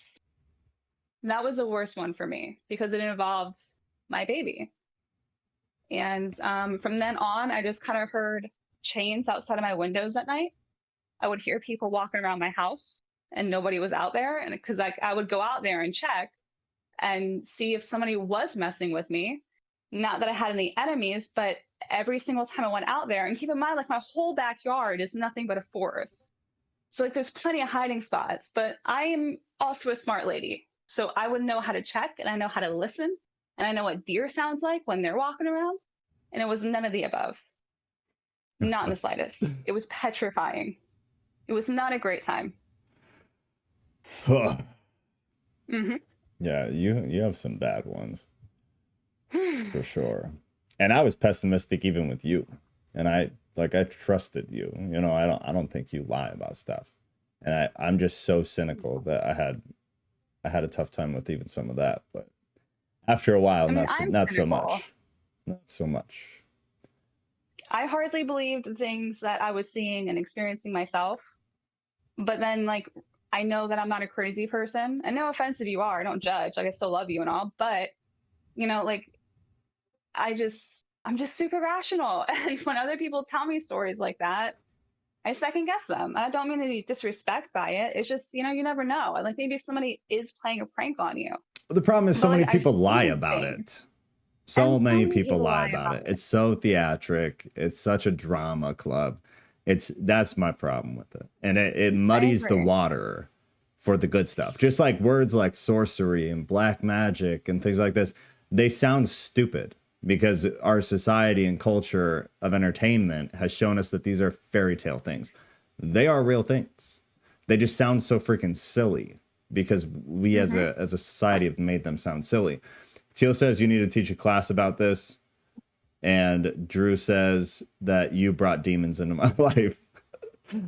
the worst one for me because it involved my baby. And from then on, I just kind of heard chains outside of my windows at night. I would hear people walking around my house and nobody was out there. And because I would go out there and check and see if somebody was messing with me. Not that I had any enemies, but every single time I went out there, and keep in mind, like my whole backyard is nothing but a forest. So like there's plenty of hiding spots, but I am also a smart lady. So I would know how to check and I know how to listen and I know what deer sounds like when they're walking around. And it was none of the above. Not in the slightest. It was petrifying. It was not a great time. Mm-hmm. Yeah, you have some bad ones. For sure. And I was pessimistic even with you. And I trusted you. You know, I don't think you lie about stuff. And I'm just so cynical that I had a tough time with even some of that. But after a while, not so much. Not so much. I hardly believed the things that I was seeing and experiencing myself. But then, like, I know that I'm not a crazy person. And no offense if you are, I don't judge. Like, I still love you and all. But, you know, like, I'm just super rational. And when other people tell me stories like that, I second guess them. I don't mean to be disrespect by it. It's just, you know, you never know. Like maybe somebody is playing a prank on you. The problem is so many people lie about it. So many people lie about it. It's so theatric. It's such a drama club. That's my problem with it. And it muddies the water for the good stuff. Just like words like sorcery and black magic and things like this, they sound stupid because our society and culture of entertainment has shown us that these are fairy tale things. They are real things. They just sound so freaking silly because we as a society have made them sound silly. Teal says you need to teach a class about this. And Drew says that you brought demons into my life. Okay.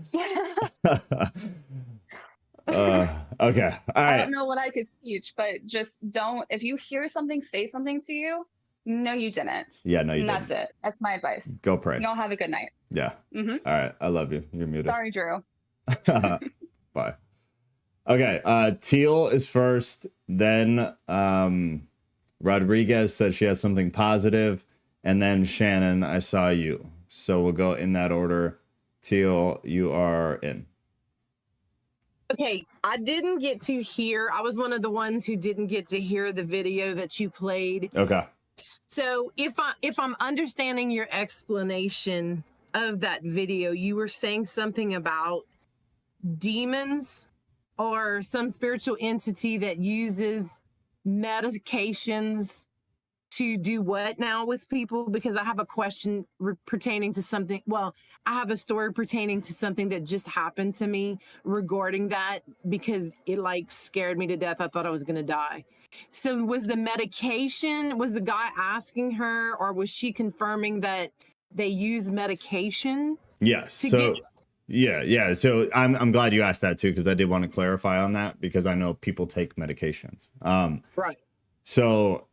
All right. I don't know what I could teach, but just don't, if you hear something, say something to you. No, you didn't. Yeah, no, you didn't. That's it. That's my advice. Go pray. Y'all have a good night. Yeah. All right. I love you. You're muted. Sorry, Drew. Bye. Okay. Teal is first. Then Rodriguez said she has something positive. And then Shannon, I saw you. So we'll go in that order. Teal, you are in. Okay, I didn't get to hear. I was one of the ones who didn't get to hear the video that you played. Okay. So if I'm understanding your explanation of that video, you were saying something about demons or some spiritual entity that uses medications to do what now with people? Because I have a question pertaining to something. Well, I have a story pertaining to something that just happened to me regarding that because it like scared me to death. I thought I was going to die. So was the medication, was the guy asking her or was she confirming that they use medication? Yes. So yeah. So I'm glad you asked that too, because I did want to clarify on that because I know people take medications. Right. So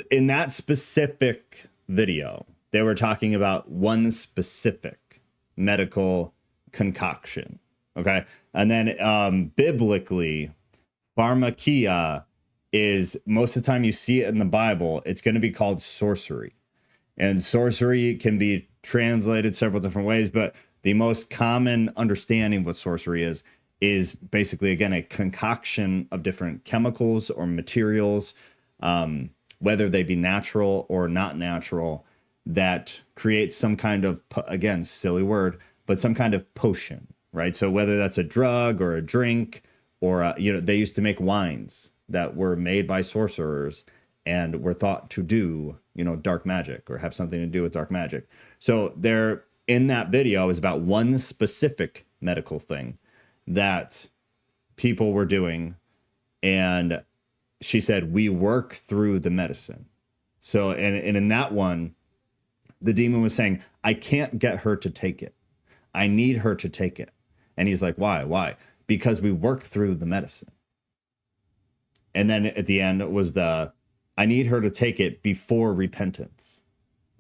in that specific video, they were talking about one specific medical concoction. Okay. And then biblically, pharmakia is most of the time you see it in the Bible, it's going to be called sorcery. And sorcery can be translated several different ways, but the most common understanding of what sorcery is basically, again, a concoction of different chemicals or materials, whether they be natural or not natural, that creates some kind of, again, silly word, but some kind of potion, right? So whether that's a drug or a drink or, they used to make wines that were made by sorcerers and were thought to do, dark magic or have something to do with dark magic. So there in that video is about one specific medical thing that people were doing. And she said, we work through the medicine. So, and in that one, the demon was saying, I can't get her to take it. I need her to take it. And he's like, why? Because we work through the medicine. And then at the end was I need her to take it before repentance.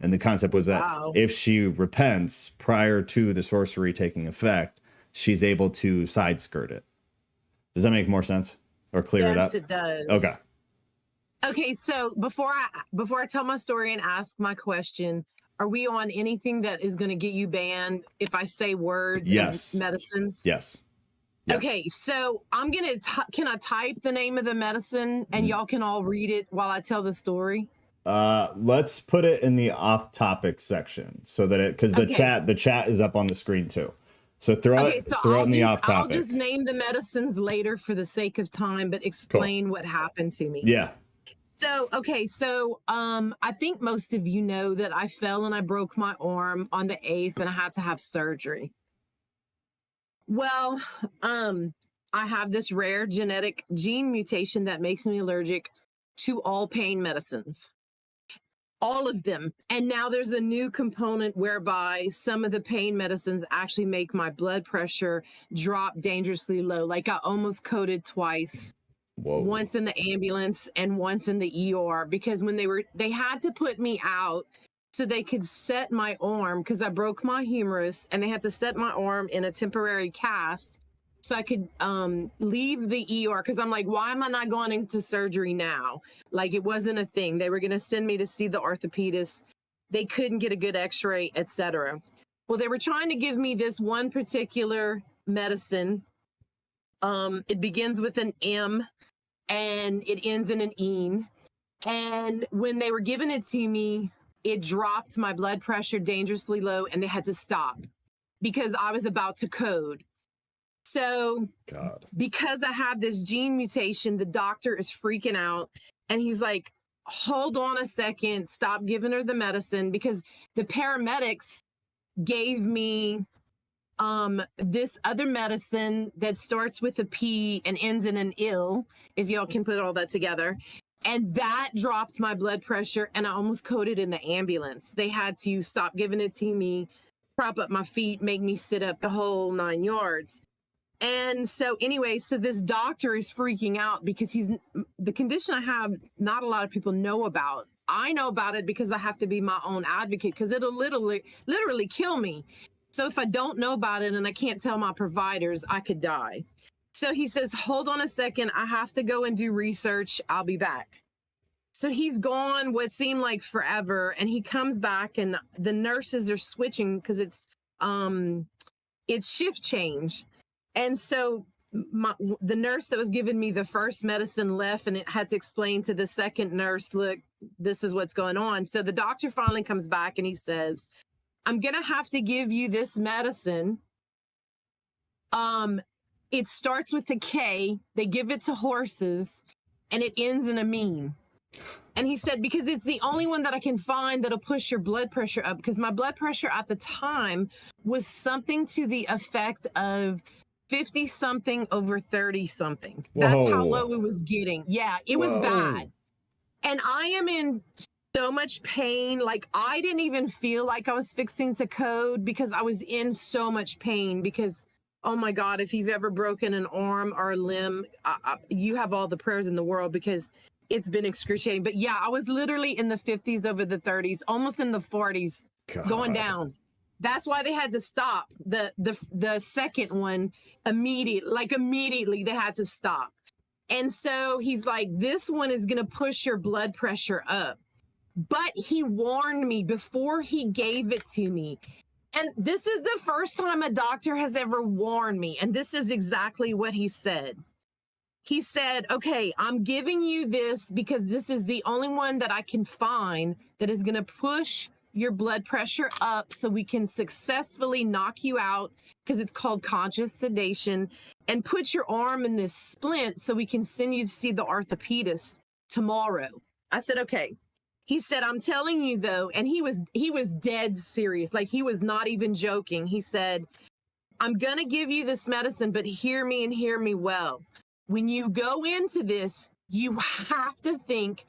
And the concept was that if she repents prior to the sorcery taking effect, she's able to side skirt it. Does that make more sense or clear it up? Yes, it does. Okay. Okay, so before I tell my story and ask my question, are we on anything that is going to get you banned if I say words Yes. and medicines? Yes. Okay, so I'm going to, can I type the name of the medicine and y'all can all read it while I tell the story? Let's put it in the off topic section so that because the chat is up on the screen too. So throw it in the off topic. I'll just name the medicines later for the sake of time, but explain what happened to me. Yeah. So, I think most of you know that I fell and I broke my arm on the 8th and I had to have surgery. Well, I have this rare genetic gene mutation that makes me allergic to all pain medicines. All of them. And now there's a new component whereby some of the pain medicines actually make my blood pressure drop dangerously low. Like I almost coded twice. Whoa. Once in the ambulance and once in the ER, because when they had to put me out so they could set my arm, because I broke my humerus, and they had to set my arm in a temporary cast so I could leave the ER, because I'm like, why am I not going into surgery now? Like, it wasn't a thing. They were going to send me to see the orthopedist. They couldn't get a good x-ray, etc. Well, they were trying to give me this one particular medicine. It begins with an M and it ends in an E. And when they were giving it to me, it dropped my blood pressure dangerously low and they had to stop because I was about to code. So because I have this gene mutation, the doctor is freaking out and he's like, hold on a second, stop giving her the medicine, because the paramedics gave me this other medicine that starts with a P and ends in an ill, if y'all can put all that together. And that dropped my blood pressure and I almost coded in the ambulance. They had to stop giving it to me, prop up my feet, make me sit up, the whole 9 yards. And so anyway, so this doctor is freaking out because the condition I have, not a lot of people know about. I know about it because I have to be my own advocate because it'll literally kill me. So if I don't know about it and I can't tell my providers, I could die. So he says, hold on a second. I have to go and do research. I'll be back. So he's gone what seemed like forever. And he comes back and the nurses are switching because it's shift change. And so the nurse that was giving me the first medicine left and it had to explain to the second nurse, look, this is what's going on. So the doctor finally comes back and he says, I'm going to have to give you this medicine. It starts with a K. They give it to horses and it ends in a mean. And he said, because it's the only one that I can find that'll push your blood pressure up, because my blood pressure at the time was something to the effect of 50 something over 30 something. That's how low it was getting. Yeah, it was bad. And I am in so much pain. Like I didn't even feel like I was fixing to code because I was in so much pain because, oh my God, if you've ever broken an arm or a limb, you have all the prayers in the world because it's been excruciating. But yeah, I was literally in the 50s over the 30s, almost in the 40s, going down. That's why they had to stop the second one immediately they had to stop. And so he's like, this one is going to push your blood pressure up. But he warned me before he gave it to me. And this is the first time a doctor has ever warned me. And this is exactly what he said. He said, okay, I'm giving you this because this is the only one that I can find that is going to push your blood pressure up so we can successfully knock you out, because it's called conscious sedation, and put your arm in this splint so we can send you to see the orthopedist tomorrow. I said, okay. He said, I'm telling you though, and he was dead serious. Like he was not even joking. He said, I'm going to give you this medicine, but hear me and hear me well. When you go into this, you have to think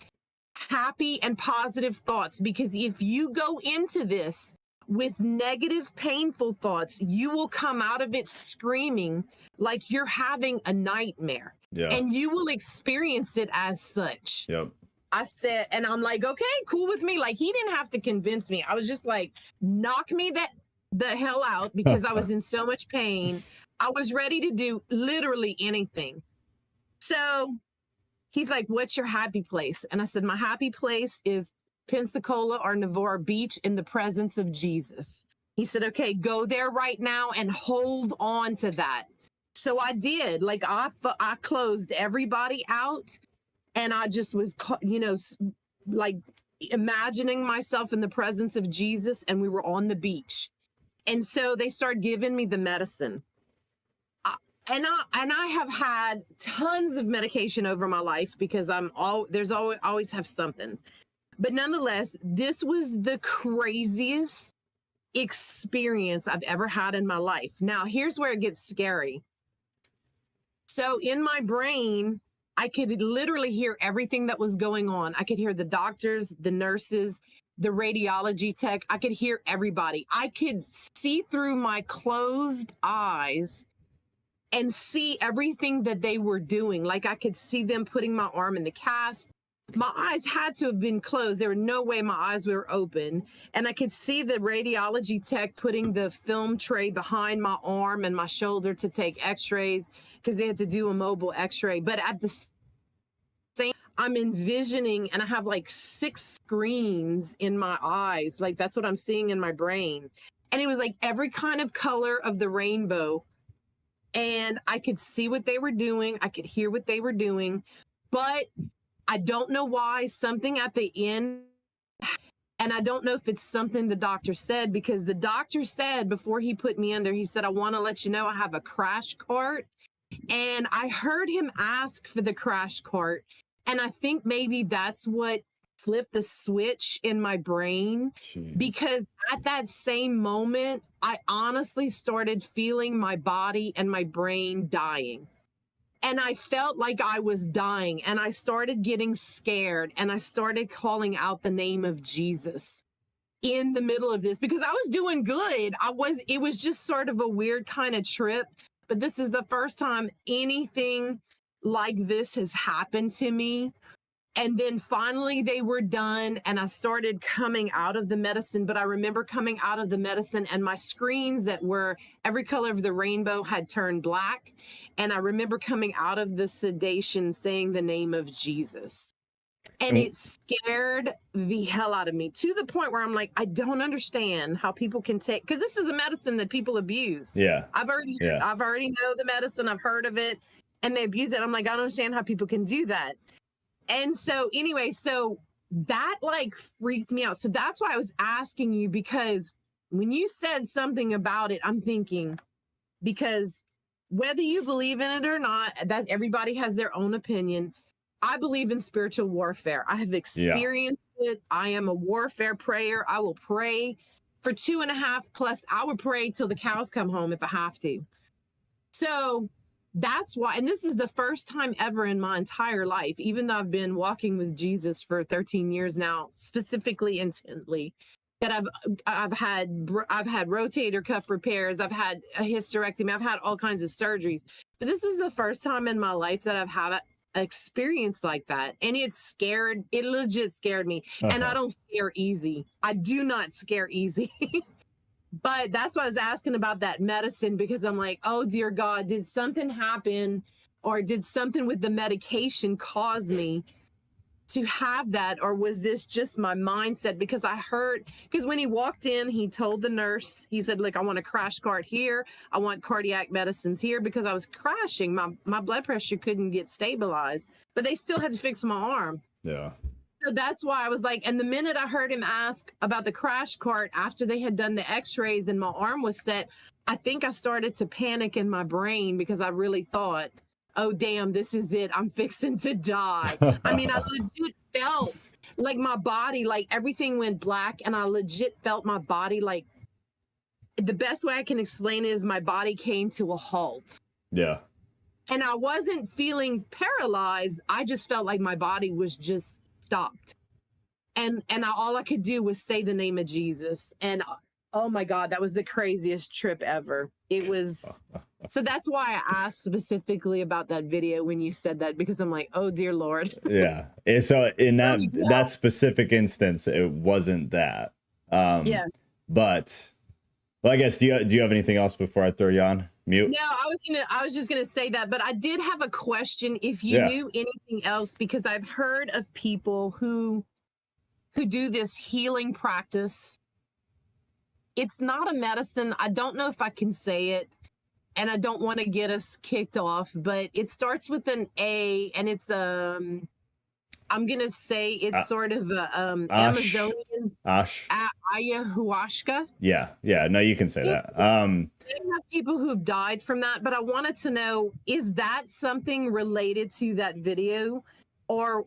happy and positive thoughts, because if you go into this with negative, painful thoughts, you will come out of it screaming like you're having a nightmare. Yeah. and you will experience it as such. Yep. I said, and I'm like, okay, cool with me. Like, he didn't have to convince me. I was just like, knock me the hell out, because I was in so much pain. I was ready to do literally anything. So he's like, what's your happy place? And I said, my happy place is Pensacola or Navarre Beach in the presence of Jesus. He said, okay, go there right now and hold on to that. So I did. Like, I closed everybody out, and I just was, like imagining myself in the presence of Jesus, and we were on the beach. And so they started giving me the medicine. And I have had tons of medication over my life, because there's always have something. But nonetheless, this was the craziest experience I've ever had in my life. Now, here's where it gets scary. So in my brain, I could literally hear everything that was going on. I could hear the doctors, the nurses, the radiology tech. I could hear everybody. I could see through my closed eyes and see everything that they were doing. Like, I could see them putting my arm in the cast. My eyes had to have been closed. There were no way my eyes were open. And I could see the radiology tech putting the film tray behind my arm and my shoulder to take x-rays, because they had to do a mobile x-ray. But at the same, I'm envisioning, and I have like 6 screens in my eyes. Like, that's what I'm seeing in my brain. And it was like every kind of color of the rainbow. And I could see what they were doing. I could hear what they were doing. But I don't know why, something at the end, and I don't know if it's something the doctor said, because the doctor said before he put me under, he said, I want to let you know I have a crash cart. And I heard him ask for the crash cart. And I think maybe that's what flipped the switch in my brain. Jeez. Because at that same moment, I honestly started feeling my body and my brain dying. And I felt like I was dying, and I started getting scared, and I started calling out the name of Jesus in the middle of this, because I was doing good. It was just sort of a weird kind of trip, but this is the first time anything like this has happened to me. And then finally they were done, and I started coming out of the medicine. But I remember coming out of the medicine, and my screens that were every color of the rainbow had turned black. And I remember coming out of the sedation saying the name of Jesus. And it scared the hell out of me, to the point where I'm like, I don't understand how people can take, because this is a medicine that people abuse. Yeah. I've already know the medicine. I've heard of it, and they abuse it. I'm like, I don't understand how people can do that. And so anyway, so that like freaked me out. So that's why I was asking you, because when you said something about it, I'm thinking, because whether you believe in it or not, that everybody has their own opinion. I believe in spiritual warfare. I have experienced it. I am a warfare prayer. I will pray for 2.5+ I would pray till the cows come home if I have to. So that's why, and this is the first time ever in my entire life, even though I've been walking with Jesus for 13 years now, specifically intently, that I've had rotator cuff repairs, I've had a hysterectomy, I've had all kinds of surgeries. But this is the first time in my life that I've had an experience like that. And it legit scared me. And I don't scare easy. I do not scare easy. But that's why I was asking about that medicine, because I'm like, oh, dear God, did something happen, or did something with the medication cause me to have that? Or was this just my mindset? Because when he walked in, he told the nurse, he said, look, I want a crash cart here. I want cardiac medicines here, because I was crashing. My blood pressure couldn't get stabilized, but they still had to fix my arm. Yeah. So that's why I was like, and the minute I heard him ask about the crash cart after they had done the x-rays and my arm was set, I think I started to panic in my brain, because I really thought, oh, damn, this is it. I'm fixing to die. I mean, I legit felt like my body, like everything went black, and I legit felt my body, like, the best way I can explain it is my body came to a halt. Yeah. And I wasn't feeling paralyzed. I just felt like my body was just stopped. And all I could do was say the name of Jesus. And Oh my God, that was the craziest trip ever. It was. So that's why I asked specifically about that video when you said that, because I'm like, oh dear Lord. Yeah. And so in that Holy cow. that specific instance, it wasn't that. Yeah. But well, I guess do you have anything else before I throw you on mute? No, I was just gonna say that, but I did have a question if you Yeah. knew anything else, because I've heard of people who do this healing practice. It's not a medicine. I don't know if I can say it, and I don't want to get us kicked off, but it starts with an A, and it's I'm gonna say it's sort of a Amazonian ayahuasca. Yeah. No, you can say that. They have people who've died from that, but I wanted to know, is that something related to that video, or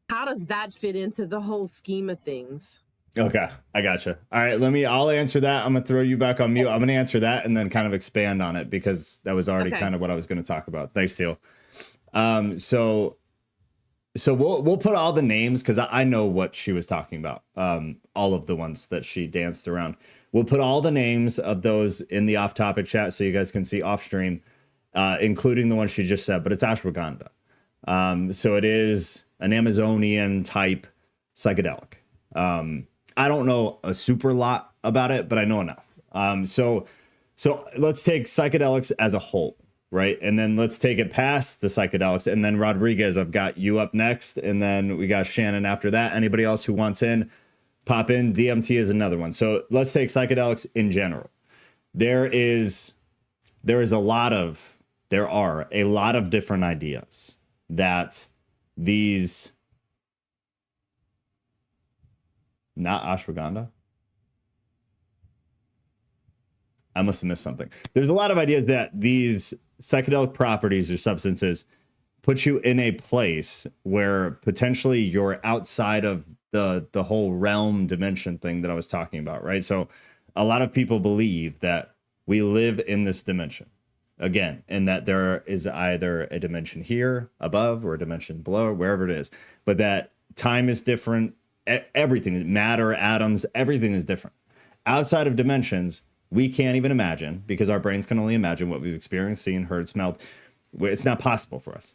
how does that fit into the whole scheme of things? Okay, I gotcha. All right, I'll answer that. I'm gonna throw you back on mute. I'm gonna answer that and then kind of expand on it, because that was already kind of what I was gonna talk about. Thanks, Teal. So we'll put all the names, because I know what she was talking about. All of the ones that she danced around. We'll put all the names of those in the off-topic chat so you guys can see off stream, including the one she just said. But it's ashwagandha. So it is an Amazonian type psychedelic. I don't know a super lot about it, but I know enough. So let's take psychedelics as a whole, right? And then let's take it past the psychedelics. And then Rodriguez, I've got you up next. And then we got Shannon after that. Anybody else who wants in, pop in. DMT is another one. So let's take psychedelics in general. There are a lot of different ideas that these... Not ashwagandha. I must have missed something. There's a lot of ideas that these psychedelic properties or substances put you in a place where potentially you're outside of the whole realm dimension thing that I was talking about, right? So a lot of people believe that we live in this dimension again, and that there is either a dimension here above or a dimension below, wherever it is, but that time is different. Everything, matter, atoms, everything is different. Outside of dimensions, we can't even imagine, because our brains can only imagine what we've experienced, seen, heard, smelled. It's not possible for us.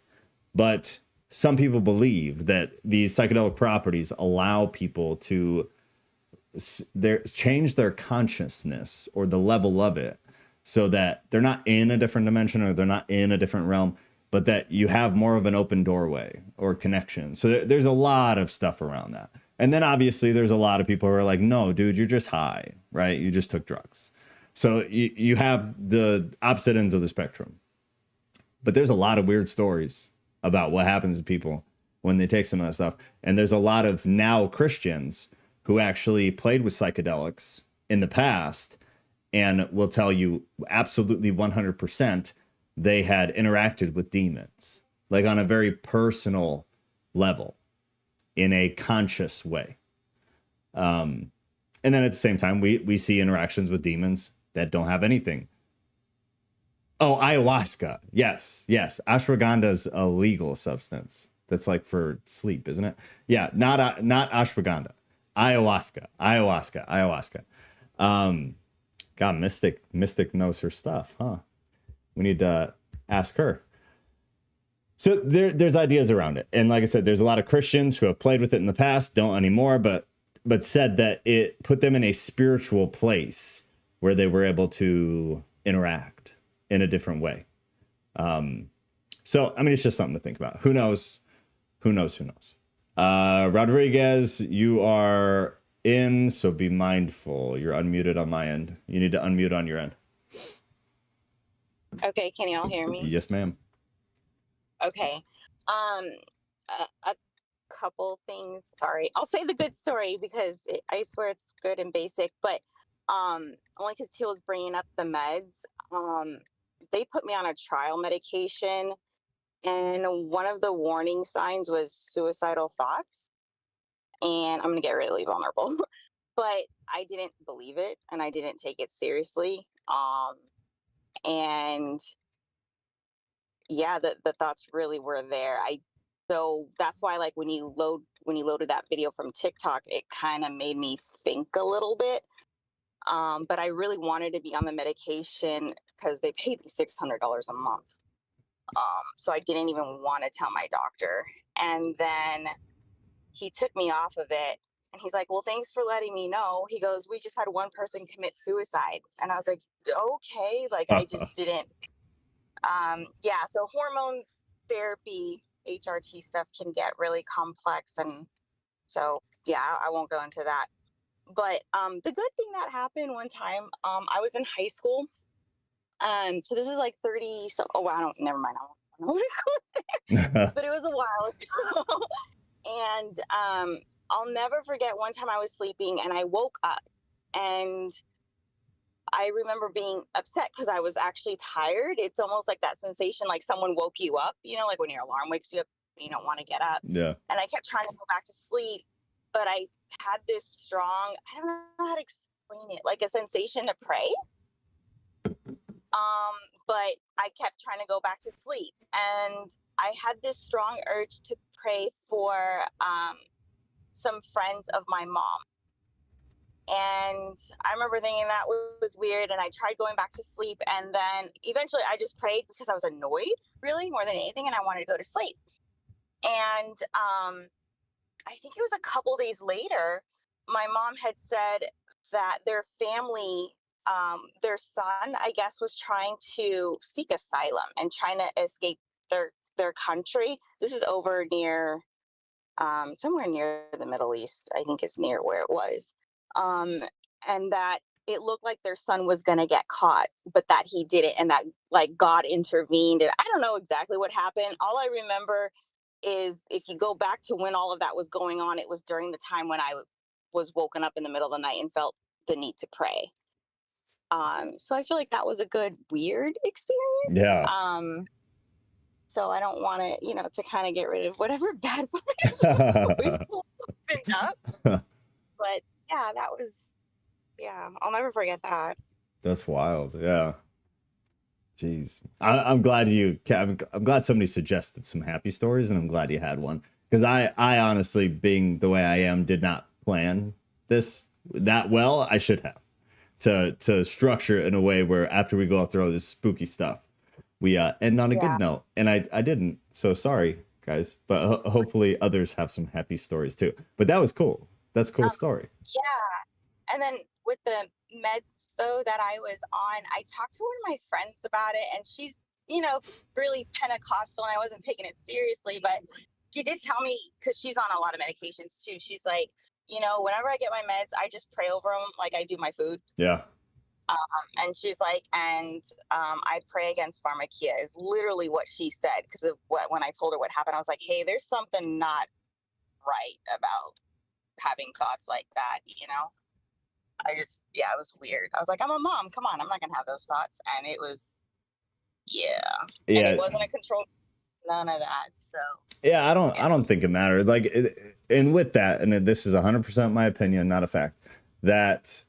But some people believe that these psychedelic properties allow people to change their consciousness or the level of it, so that they're not in a different dimension or they're not in a different realm, but that you have more of an open doorway or connection. So there's a lot of stuff around that. And then obviously there's a lot of people who are like, no, dude, you're just high, right? You just took drugs. So you have the opposite ends of the spectrum. But there's a lot of weird stories about what happens to people when they take some of that stuff. And there's a lot of now Christians who actually played with psychedelics in the past and will tell you absolutely 100% they had interacted with demons, like on a very personal level, in a conscious way. And then at the same time, we see interactions with demons that don't have anything. Oh, ayahuasca. Yes. Ashwagandha is a legal substance. That's like for sleep, isn't it? Yeah, not ashwagandha. Ayahuasca. God, Mystic knows her stuff, huh? We need to ask her. So there's ideas around it. And like I said, there's a lot of Christians who have played with it in the past, don't anymore, but said that it put them in a spiritual place where they were able to interact in a different way. So, I mean, it's just something to think about. Who knows? Rodriguez, you are in, so be mindful. You're unmuted on my end. You need to unmute on your end. Okay, can y'all hear me? Yes, ma'am. Okay. A couple things. Sorry, I'll say the good story because I swear it's good and basic. But only because Teal was bringing up the meds. They put me on a trial medication, and one of the warning signs was suicidal thoughts. And I'm gonna get really vulnerable, but I didn't believe it, and I didn't take it seriously. And yeah, the thoughts really were there. So that's why, like, when you loaded that video from TikTok, it kind of made me think a little bit. But I really wanted to be on the medication because they paid me $600 a month. So I didn't even want to tell my doctor. And then he took me off of it. And he's like, well, thanks for letting me know. He goes, we just had one person commit suicide. And I was like, okay. Like, I just didn't. Yeah. So hormone therapy, HRT stuff can get really complex. And so, yeah, I won't go into that. But the good thing that happened one time, I was in high school. So this is like 30. So, oh, I don't, never mind. I don't know. But it was a while ago. And I'll never forget one time I was sleeping and I woke up and I remember being upset because I was actually tired. It's almost like that sensation, like someone woke you up, you know, like when your alarm wakes you up, you don't want to get up. Yeah. And I kept trying to go back to sleep, but I had this strong, I don't know how to explain it, like a sensation to pray. But I kept trying to go back to sleep. And I had this strong urge to pray for some friends of my mom. And I remember thinking that was weird. And I tried going back to sleep. And then eventually I just prayed because I was annoyed, really, more than anything. And I wanted to go to sleep. And I think it was a couple days later, my mom had said that their family, their son, I guess, was trying to seek asylum and trying to escape their country. This is over near, somewhere near the Middle East, I think is near where it was. And that it looked like their son was going to get caught, but that he didn't, and that like God intervened. And I don't know exactly what happened. All I remember is if you go back to when all of that was going on, it was during the time when I was woken up in the middle of the night and felt the need to pray. So I feel like that was a good, weird experience. Yeah. So I don't want to, to kind of get rid of whatever bad opened up. But yeah, that was, I'll never forget that. That's wild. Yeah. Jeez. I'm glad I'm glad somebody suggested some happy stories, and I'm glad you had one. Because I honestly, being the way I am, did not plan this that well. I should have. To structure it in a way where after we go through all this spooky stuff, we end on a good note. And I didn't. So sorry, guys. But hopefully others have some happy stories too. But that was cool. That's a cool story. Yeah. And then with the meds, though, that I was on, I talked to one of my friends about it. And she's, really Pentecostal, and I wasn't taking it seriously. But she did tell me, because she's on a lot of medications too. She's like, whenever I get my meds, I just pray over them like I do my food. Yeah. And she's like, I pray against pharmakia is literally what she said. Because of when I told her what happened, I was like, hey, there's something not right about having thoughts like that, it was weird. I was like, I'm a mom. Come on, I'm not going to have those thoughts. And it was, And it wasn't a control. None of that. So yeah, I don't think it mattered. Like, and with that, and this is 100% my opinion, not a fact, that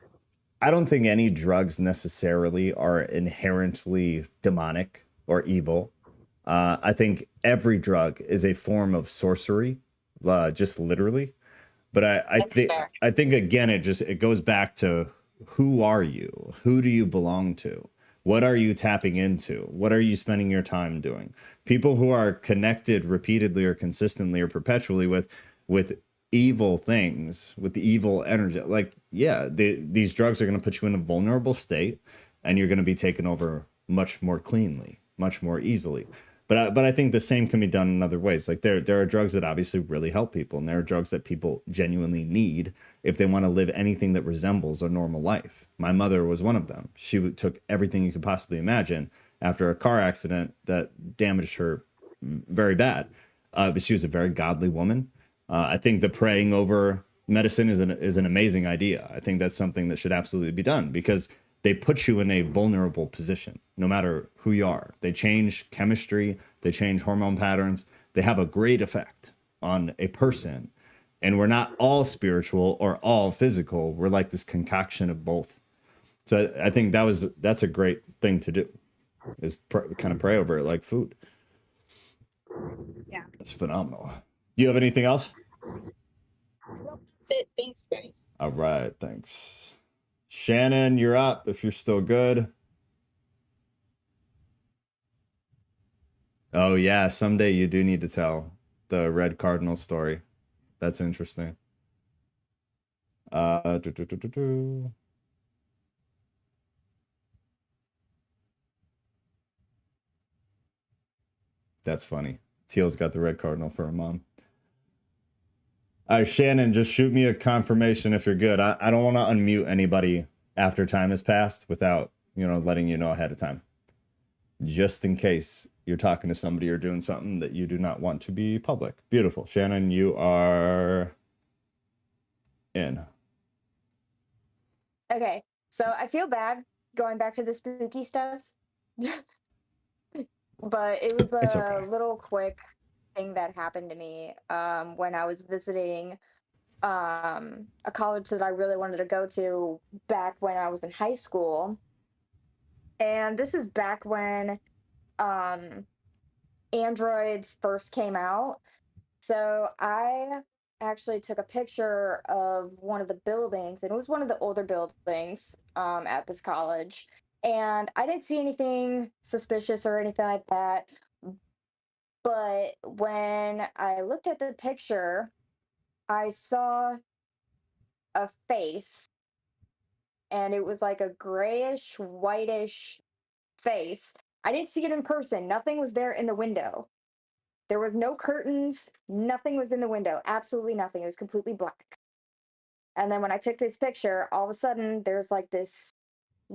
I don't think any drugs necessarily are inherently demonic or evil. I think every drug is a form of sorcery, just literally. But I think again, it goes back to, who are you? Who do you belong to? What are you tapping into? What are you spending your time doing? People who are connected repeatedly or consistently or perpetually with evil things, with the evil energy, like, these drugs are going to put you in a vulnerable state, and you're going to be taken over much more cleanly, much more easily. But I think the same can be done in other ways. Like there are drugs that obviously really help people, and there are drugs that people genuinely need if they want to live anything that resembles a normal life. My mother was one of them. She took everything you could possibly imagine after a car accident that damaged her very bad. But she was a very godly woman. I think the praying over medicine is an amazing idea. I think that's something that should absolutely be done, because they put you in a vulnerable position, no matter who you are. They change chemistry, they change hormone patterns. They have a great effect on a person. And we're not all spiritual or all physical. We're like this concoction of both. So I think that's a great thing to do, is kind of pray over it like food. Yeah. It's phenomenal. You have anything else? That's it. Thanks, guys. All right. Thanks. Shannon, you're up if you're still good. Oh yeah, someday you do need to tell the red cardinal story. That's interesting. Do, do, do, do, do. That's funny. Teal's got the red cardinal for her mom. All right, Shannon, just shoot me a confirmation if you're good. I don't want to unmute anybody after time has passed without, letting you know ahead of time. Just in case you're talking to somebody or doing something that you do not want to be public. Beautiful. Shannon, you are in. Okay, so I feel bad going back to the spooky stuff, but it was It's a okay. little quick thing that happened to me when I was visiting a college that I really wanted to go to back when I was in high school. And this is back when Androids first came out. So I actually took a picture of one of the buildings, and it was one of the older buildings at this college. And I didn't see anything suspicious or anything like that. But when I looked at the picture, I saw a face, and it was like a grayish, whitish face. I didn't see it in person. Nothing was there in the window. There was no curtains. Nothing was in the window. Absolutely nothing. It was completely black. And then when I took this picture, all of a sudden there's like this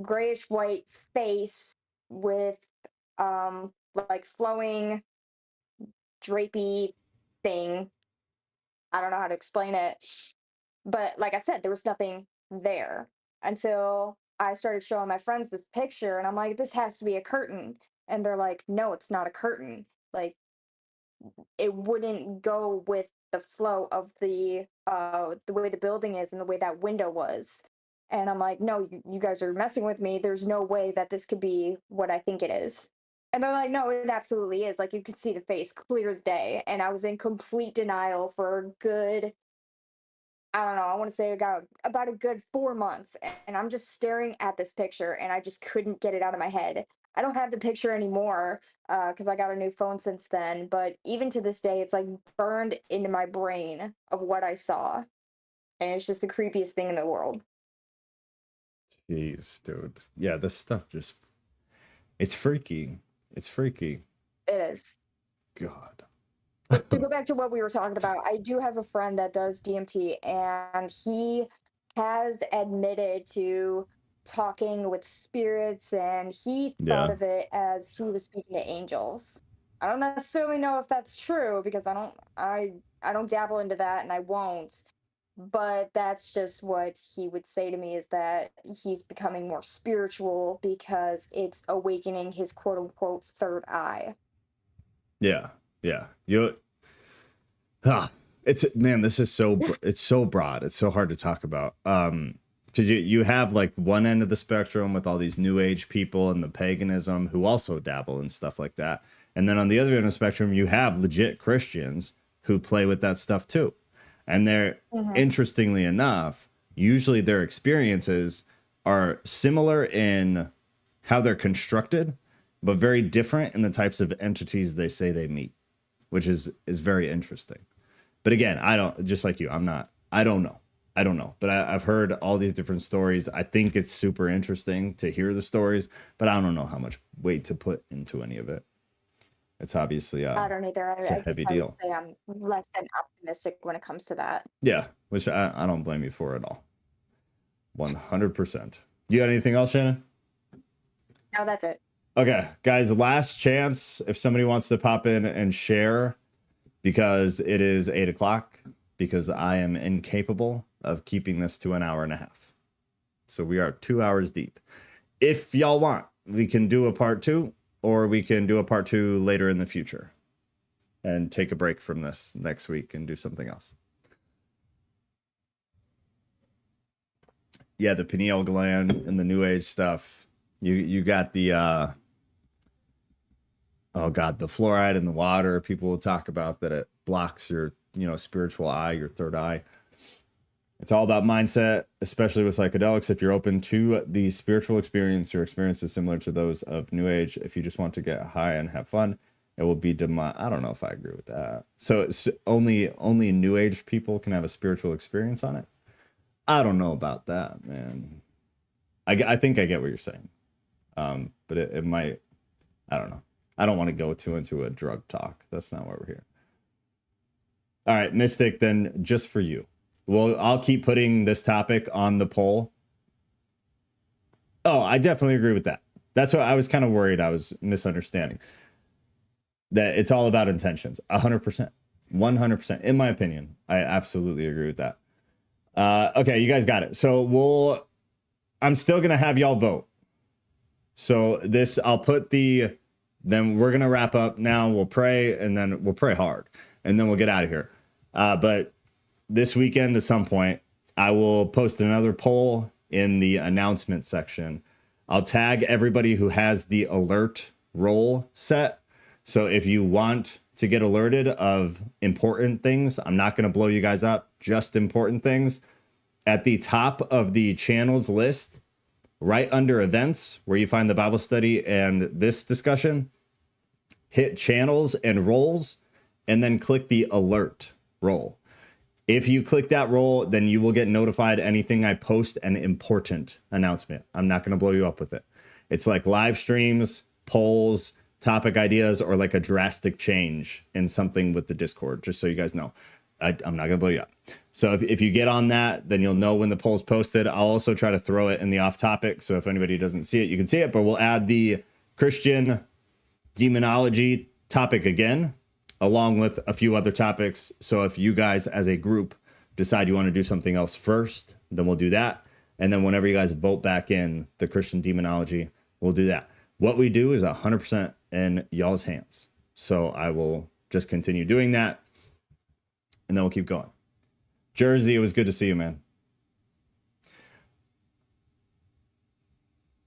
grayish white face with like flowing drapey thing. I don't know how to explain it. But like I said, there was nothing there until I started showing my friends this picture, and I'm like, this has to be a curtain. And they're like, no, it's not a curtain. Like, it wouldn't go with the flow of the way the building is and the way that window was. And I'm like, no, you guys are messing with me. There's no way that this could be what I think it is. And they're like, no, it absolutely is. Like, you could see the face clear as day. And I was in complete denial for a good, I don't know, I want to say about a good 4 months. And I'm just staring at this picture, and I just couldn't get it out of my head. I don't have the picture anymore because I got a new phone since then. But even to this day, it's like burned into my brain of what I saw. And it's just the creepiest thing in the world. Jeez, dude. Yeah, this stuff just, it's freaky. It's freaky. It is. God. To go back to what we were talking about, I do have a friend that does DMT, and he has admitted to talking with spirits, and he thought Yeah. of it as he was speaking to angels. I don't necessarily know if that's true because I don't dabble into that, and I won't. But that's just what he would say to me, is that he's becoming more spiritual because it's awakening his quote unquote third eye. Yeah. Yeah. It's, man, this is it's so broad. It's so hard to talk about. Because you have like one end of the spectrum with all these new age people and the paganism who also dabble in stuff like that. And then on the other end of the spectrum, you have legit Christians who play with that stuff too. And they're, interestingly enough, usually their experiences are similar in how they're constructed, but very different in the types of entities they say they meet, which is very interesting. But again, I don't, just like you, I don't know. But I've heard all these different stories. I think it's super interesting to hear the stories, but I don't know how much weight to put into any of it. It's obviously I don't either. It's a heavy deal. Would say I'm less than optimistic when it comes to that. Yeah, which I don't blame you for at all. 100%. You got anything else, Shannon? No, that's it. Okay, guys, last chance if somebody wants to pop in and share, because it is 8 o'clock, because I am incapable of keeping this to an hour and a half. So we are 2 hours deep. If y'all want, we can do a part 2, or we can do a part 2 later in the future and take a break from this next week and do something else. Yeah, the pineal gland and the new age stuff. You got the oh god, the fluoride in the water. People will talk about that it blocks your, spiritual eye, your third eye. It's all about mindset, especially with psychedelics. If you're open to the spiritual experience, your experience is similar to those of New Age. If you just want to get high and have fun, it will be I don't know if I agree with that. So it's only New Age people can have a spiritual experience on it. I don't know about that, man. I think I get what you're saying. But it might, I don't know. I don't want to go too into a drug talk. That's not why we're here. All right, Mystic, then just for you. Well, I'll keep putting this topic on the poll. Oh, I definitely agree with that. That's what I was kind of worried I was misunderstanding. That it's all about intentions. 100%. 100%. In my opinion, I absolutely agree with that. Okay, you guys got it. So I'm still going to have y'all vote. So I'll put then we're going to wrap up now. We'll pray, and then we'll pray hard, and then we'll get out of here. But this weekend at some point, I will post another poll in the announcement section. I'll tag everybody who has the alert role set. So if you want to get alerted of important things, I'm not going to blow you guys up, just important things. At the top of the channels list, right under events, where you find the Bible study and this discussion, hit channels and roles, and then click the alert role. If you click that role, then you will get notified anything I post an important announcement. I'm not going to blow you up with it. It's like live streams, polls, topic ideas, or like a drastic change in something with the Discord, just so you guys know. I'm not going to blow you up. So if you get on that, then you'll know when the poll's posted. I'll also try to throw it in the off topic. So if anybody doesn't see it, you can see it, but we'll add the Christian Demonology topic again, along with a few other topics. So if you guys as a group decide you want to do something else first, then we'll do that. And then whenever you guys vote back in the Christian Demonology, we'll do that. What we do is 100% in y'all's hands. So I will just continue doing that, and then we'll keep going. Jersey, it was good to see you, man.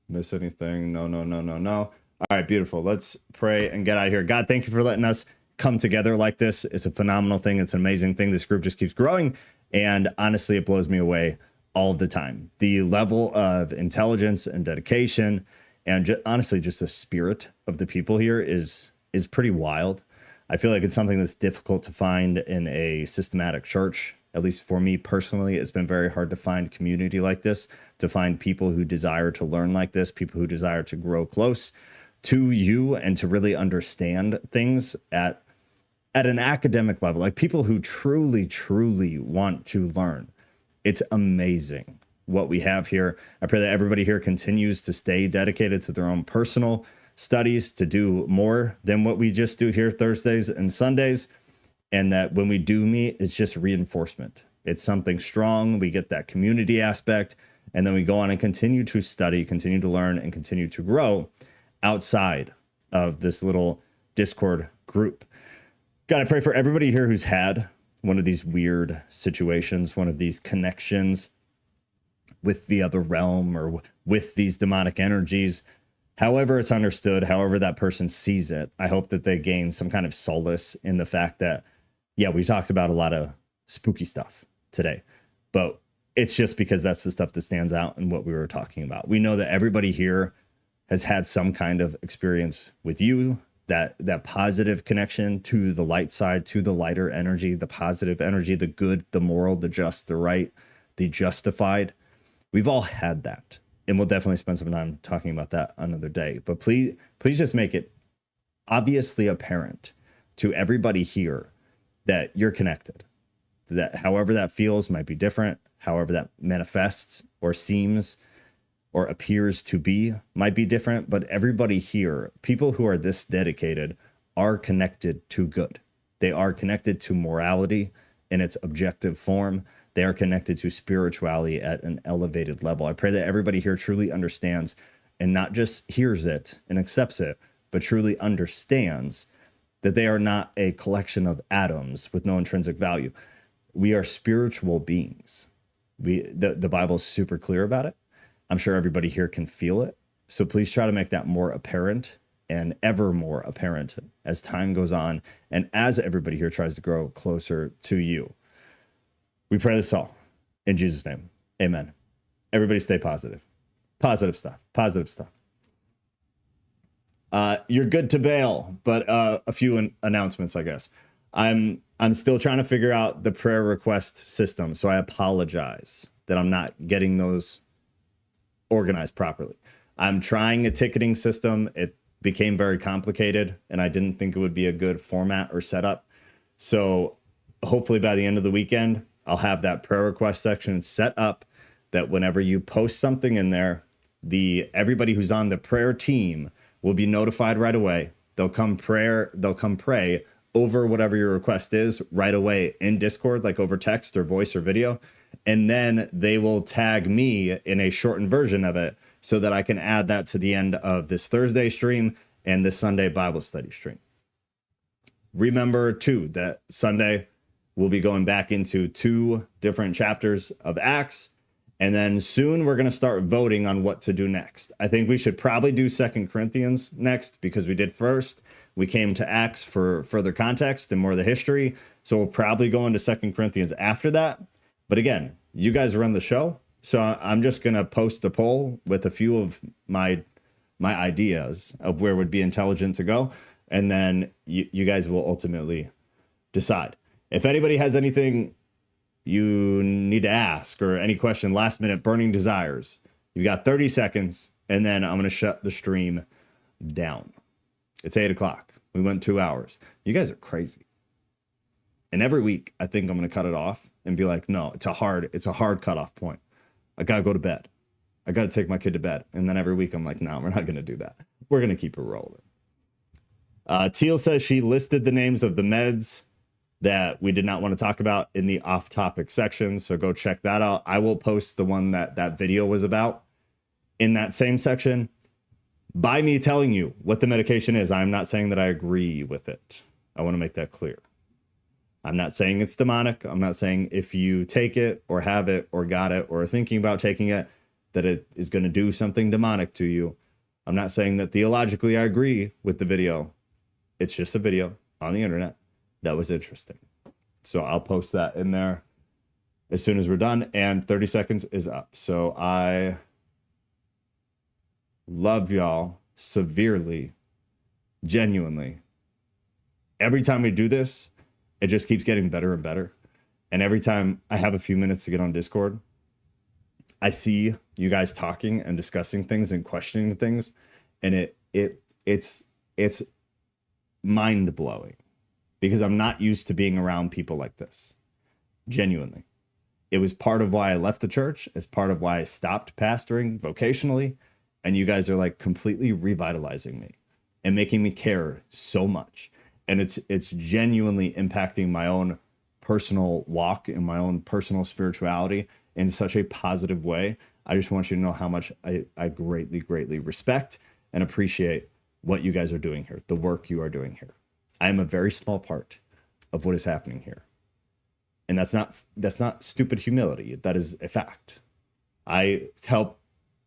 Miss anything? No. All right, beautiful. Let's pray and get out of here. God, thank you for letting us come together like this. It's a phenomenal thing. It's an amazing thing. This group just keeps growing, and honestly, it blows me away all of the time. The level of intelligence and dedication, and honestly, just the spirit of the people here is pretty wild. I feel like it's something that's difficult to find in a systematic church. At least for me personally, it's been very hard to find community like this, to find people who desire to learn like this, people who desire to grow close to you and to really understand things at an academic level, like people who truly want to learn. It's amazing what we have here. I pray that everybody here continues to stay dedicated to their own personal studies, to do more than what we just do here Thursdays and Sundays. And that when we do meet, it's just reinforcement. It's something strong. We get that community aspect, and then we go on and continue to study, continue to learn, and continue to grow outside of this little Discord group. God, I pray for everybody here who's had one of these weird situations, one of these connections with the other realm or with these demonic energies. However it's understood, however that person sees it, I hope that they gain some kind of solace in the fact that, yeah, we talked about a lot of spooky stuff today, but it's just because that's the stuff that stands out in what we were talking about. We know that everybody here has had some kind of experience with you, that positive connection to the light side, to the lighter energy, the positive energy, the good, the moral, the just, the right, the justified. We've all had that. And we'll definitely spend some time talking about that another day. But please just make it obviously apparent to everybody here that you're connected. That however that feels might be different, however that manifests or seems or appears to be might be different. But everybody here, people who are this dedicated, are connected to good. They are connected to morality in its objective form. They are connected to spirituality at an elevated level. I pray that everybody here truly understands and not just hears it and accepts it, but truly understands that they are not a collection of atoms with no intrinsic value. We are spiritual beings. The Bible is super clear about it. I'm sure everybody here can feel it. So please try to make that more apparent and ever more apparent as time goes on and as everybody here tries to grow closer to you. We pray this all In Jesus' name, amen. Everybody stay positive. Positive stuff. Positive stuff. You're good to bail, but a few announcements, I guess. I'm still trying to figure out the prayer request system, so I apologize that I'm not getting those organized properly. I'm trying a ticketing system. It became very complicated, and I didn't think it would be a good format or setup. So hopefully by the end of the weekend, I'll have that prayer request section set up that whenever you post something in there, everybody who's on the prayer team will be notified right away. They'll come pray over whatever your request is right away in Discord, like over text or voice or video. And then they will tag me in a shortened version of it so that I can add that to the end of this Thursday stream and this Sunday Bible study stream. Remember too, that Sunday we'll be going back into 2 different chapters of Acts. And then soon we're going to start voting on what to do next. I think we should probably do 2 Corinthians next because we did first. We came to Acts for further context and more of the history. So we'll probably go into 2 Corinthians after that. But again, you guys run the show. So I'm just going to post a poll with a few of my ideas of where would be intelligent to go. And then you guys will ultimately decide. If anybody has anything you need to ask or any question, last minute burning desires, you've got 30 seconds and then I'm going to shut the stream down. It's 8 o'clock. We went 2 hours. You guys are crazy. And every week I think I'm going to cut it off and be like, no, it's a hard cutoff point. I got to go to bed. I got to take my kid to bed. And then every week I'm like, no, we're not going to do that. We're going to keep it rolling. Teal says she listed the names of the meds that we did not want to talk about in the off-topic section. So go check that out. I will post the one that video was about in that same section. By me telling you what the medication is, I'm not saying that I agree with it. I want to make that clear. I'm not saying it's demonic. I'm not saying if you take it or have it or got it or are thinking about taking it, that it is going to do something demonic to you. I'm not saying that theologically I agree with the video. It's just a video on the internet that was interesting. So I'll post that in there as soon as we're done, and 30 seconds is up. So I love y'all severely, genuinely. Every time we do this, it just keeps getting better and better. And every time I have a few minutes to get on Discord, I see you guys talking and discussing things and questioning things, and it's mind-blowing because I'm not used to being around people like this. Genuinely. It was part of why I left the church. It's part of why I stopped pastoring vocationally. And you guys are like completely revitalizing me and making me care so much. And it's genuinely impacting my own personal walk and my own personal spirituality in such a positive way. I just want you to know how much I greatly, greatly respect and appreciate what you guys are doing here, the work you are doing here. I am a very small part of what is happening here. And that's not stupid humility. That is a fact. I help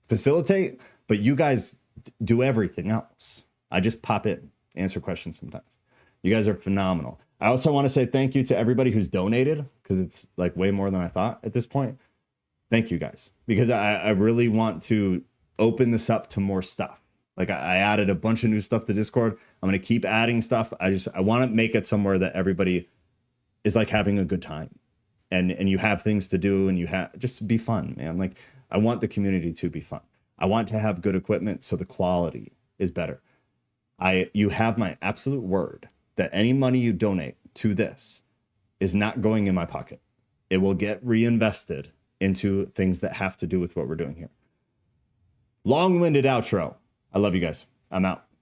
facilitate, but you guys do everything else. I just pop in, answer questions sometimes. You guys are phenomenal. I also want to say thank you to everybody who's donated, because it's like way more than I thought at this point. Thank you guys, because I really want to open this up to more stuff. Like I added a bunch of new stuff to Discord. I'm going to keep adding stuff. I want to make it somewhere that everybody is like having a good time and you have things to do and you have just be fun, man. Like I want the community to be fun. I want to have good equipment so the quality is better. You have my absolute word that any money you donate to this is not going in my pocket. It will get reinvested into things that have to do with what we're doing here. Long-winded outro. I love you guys. I'm out.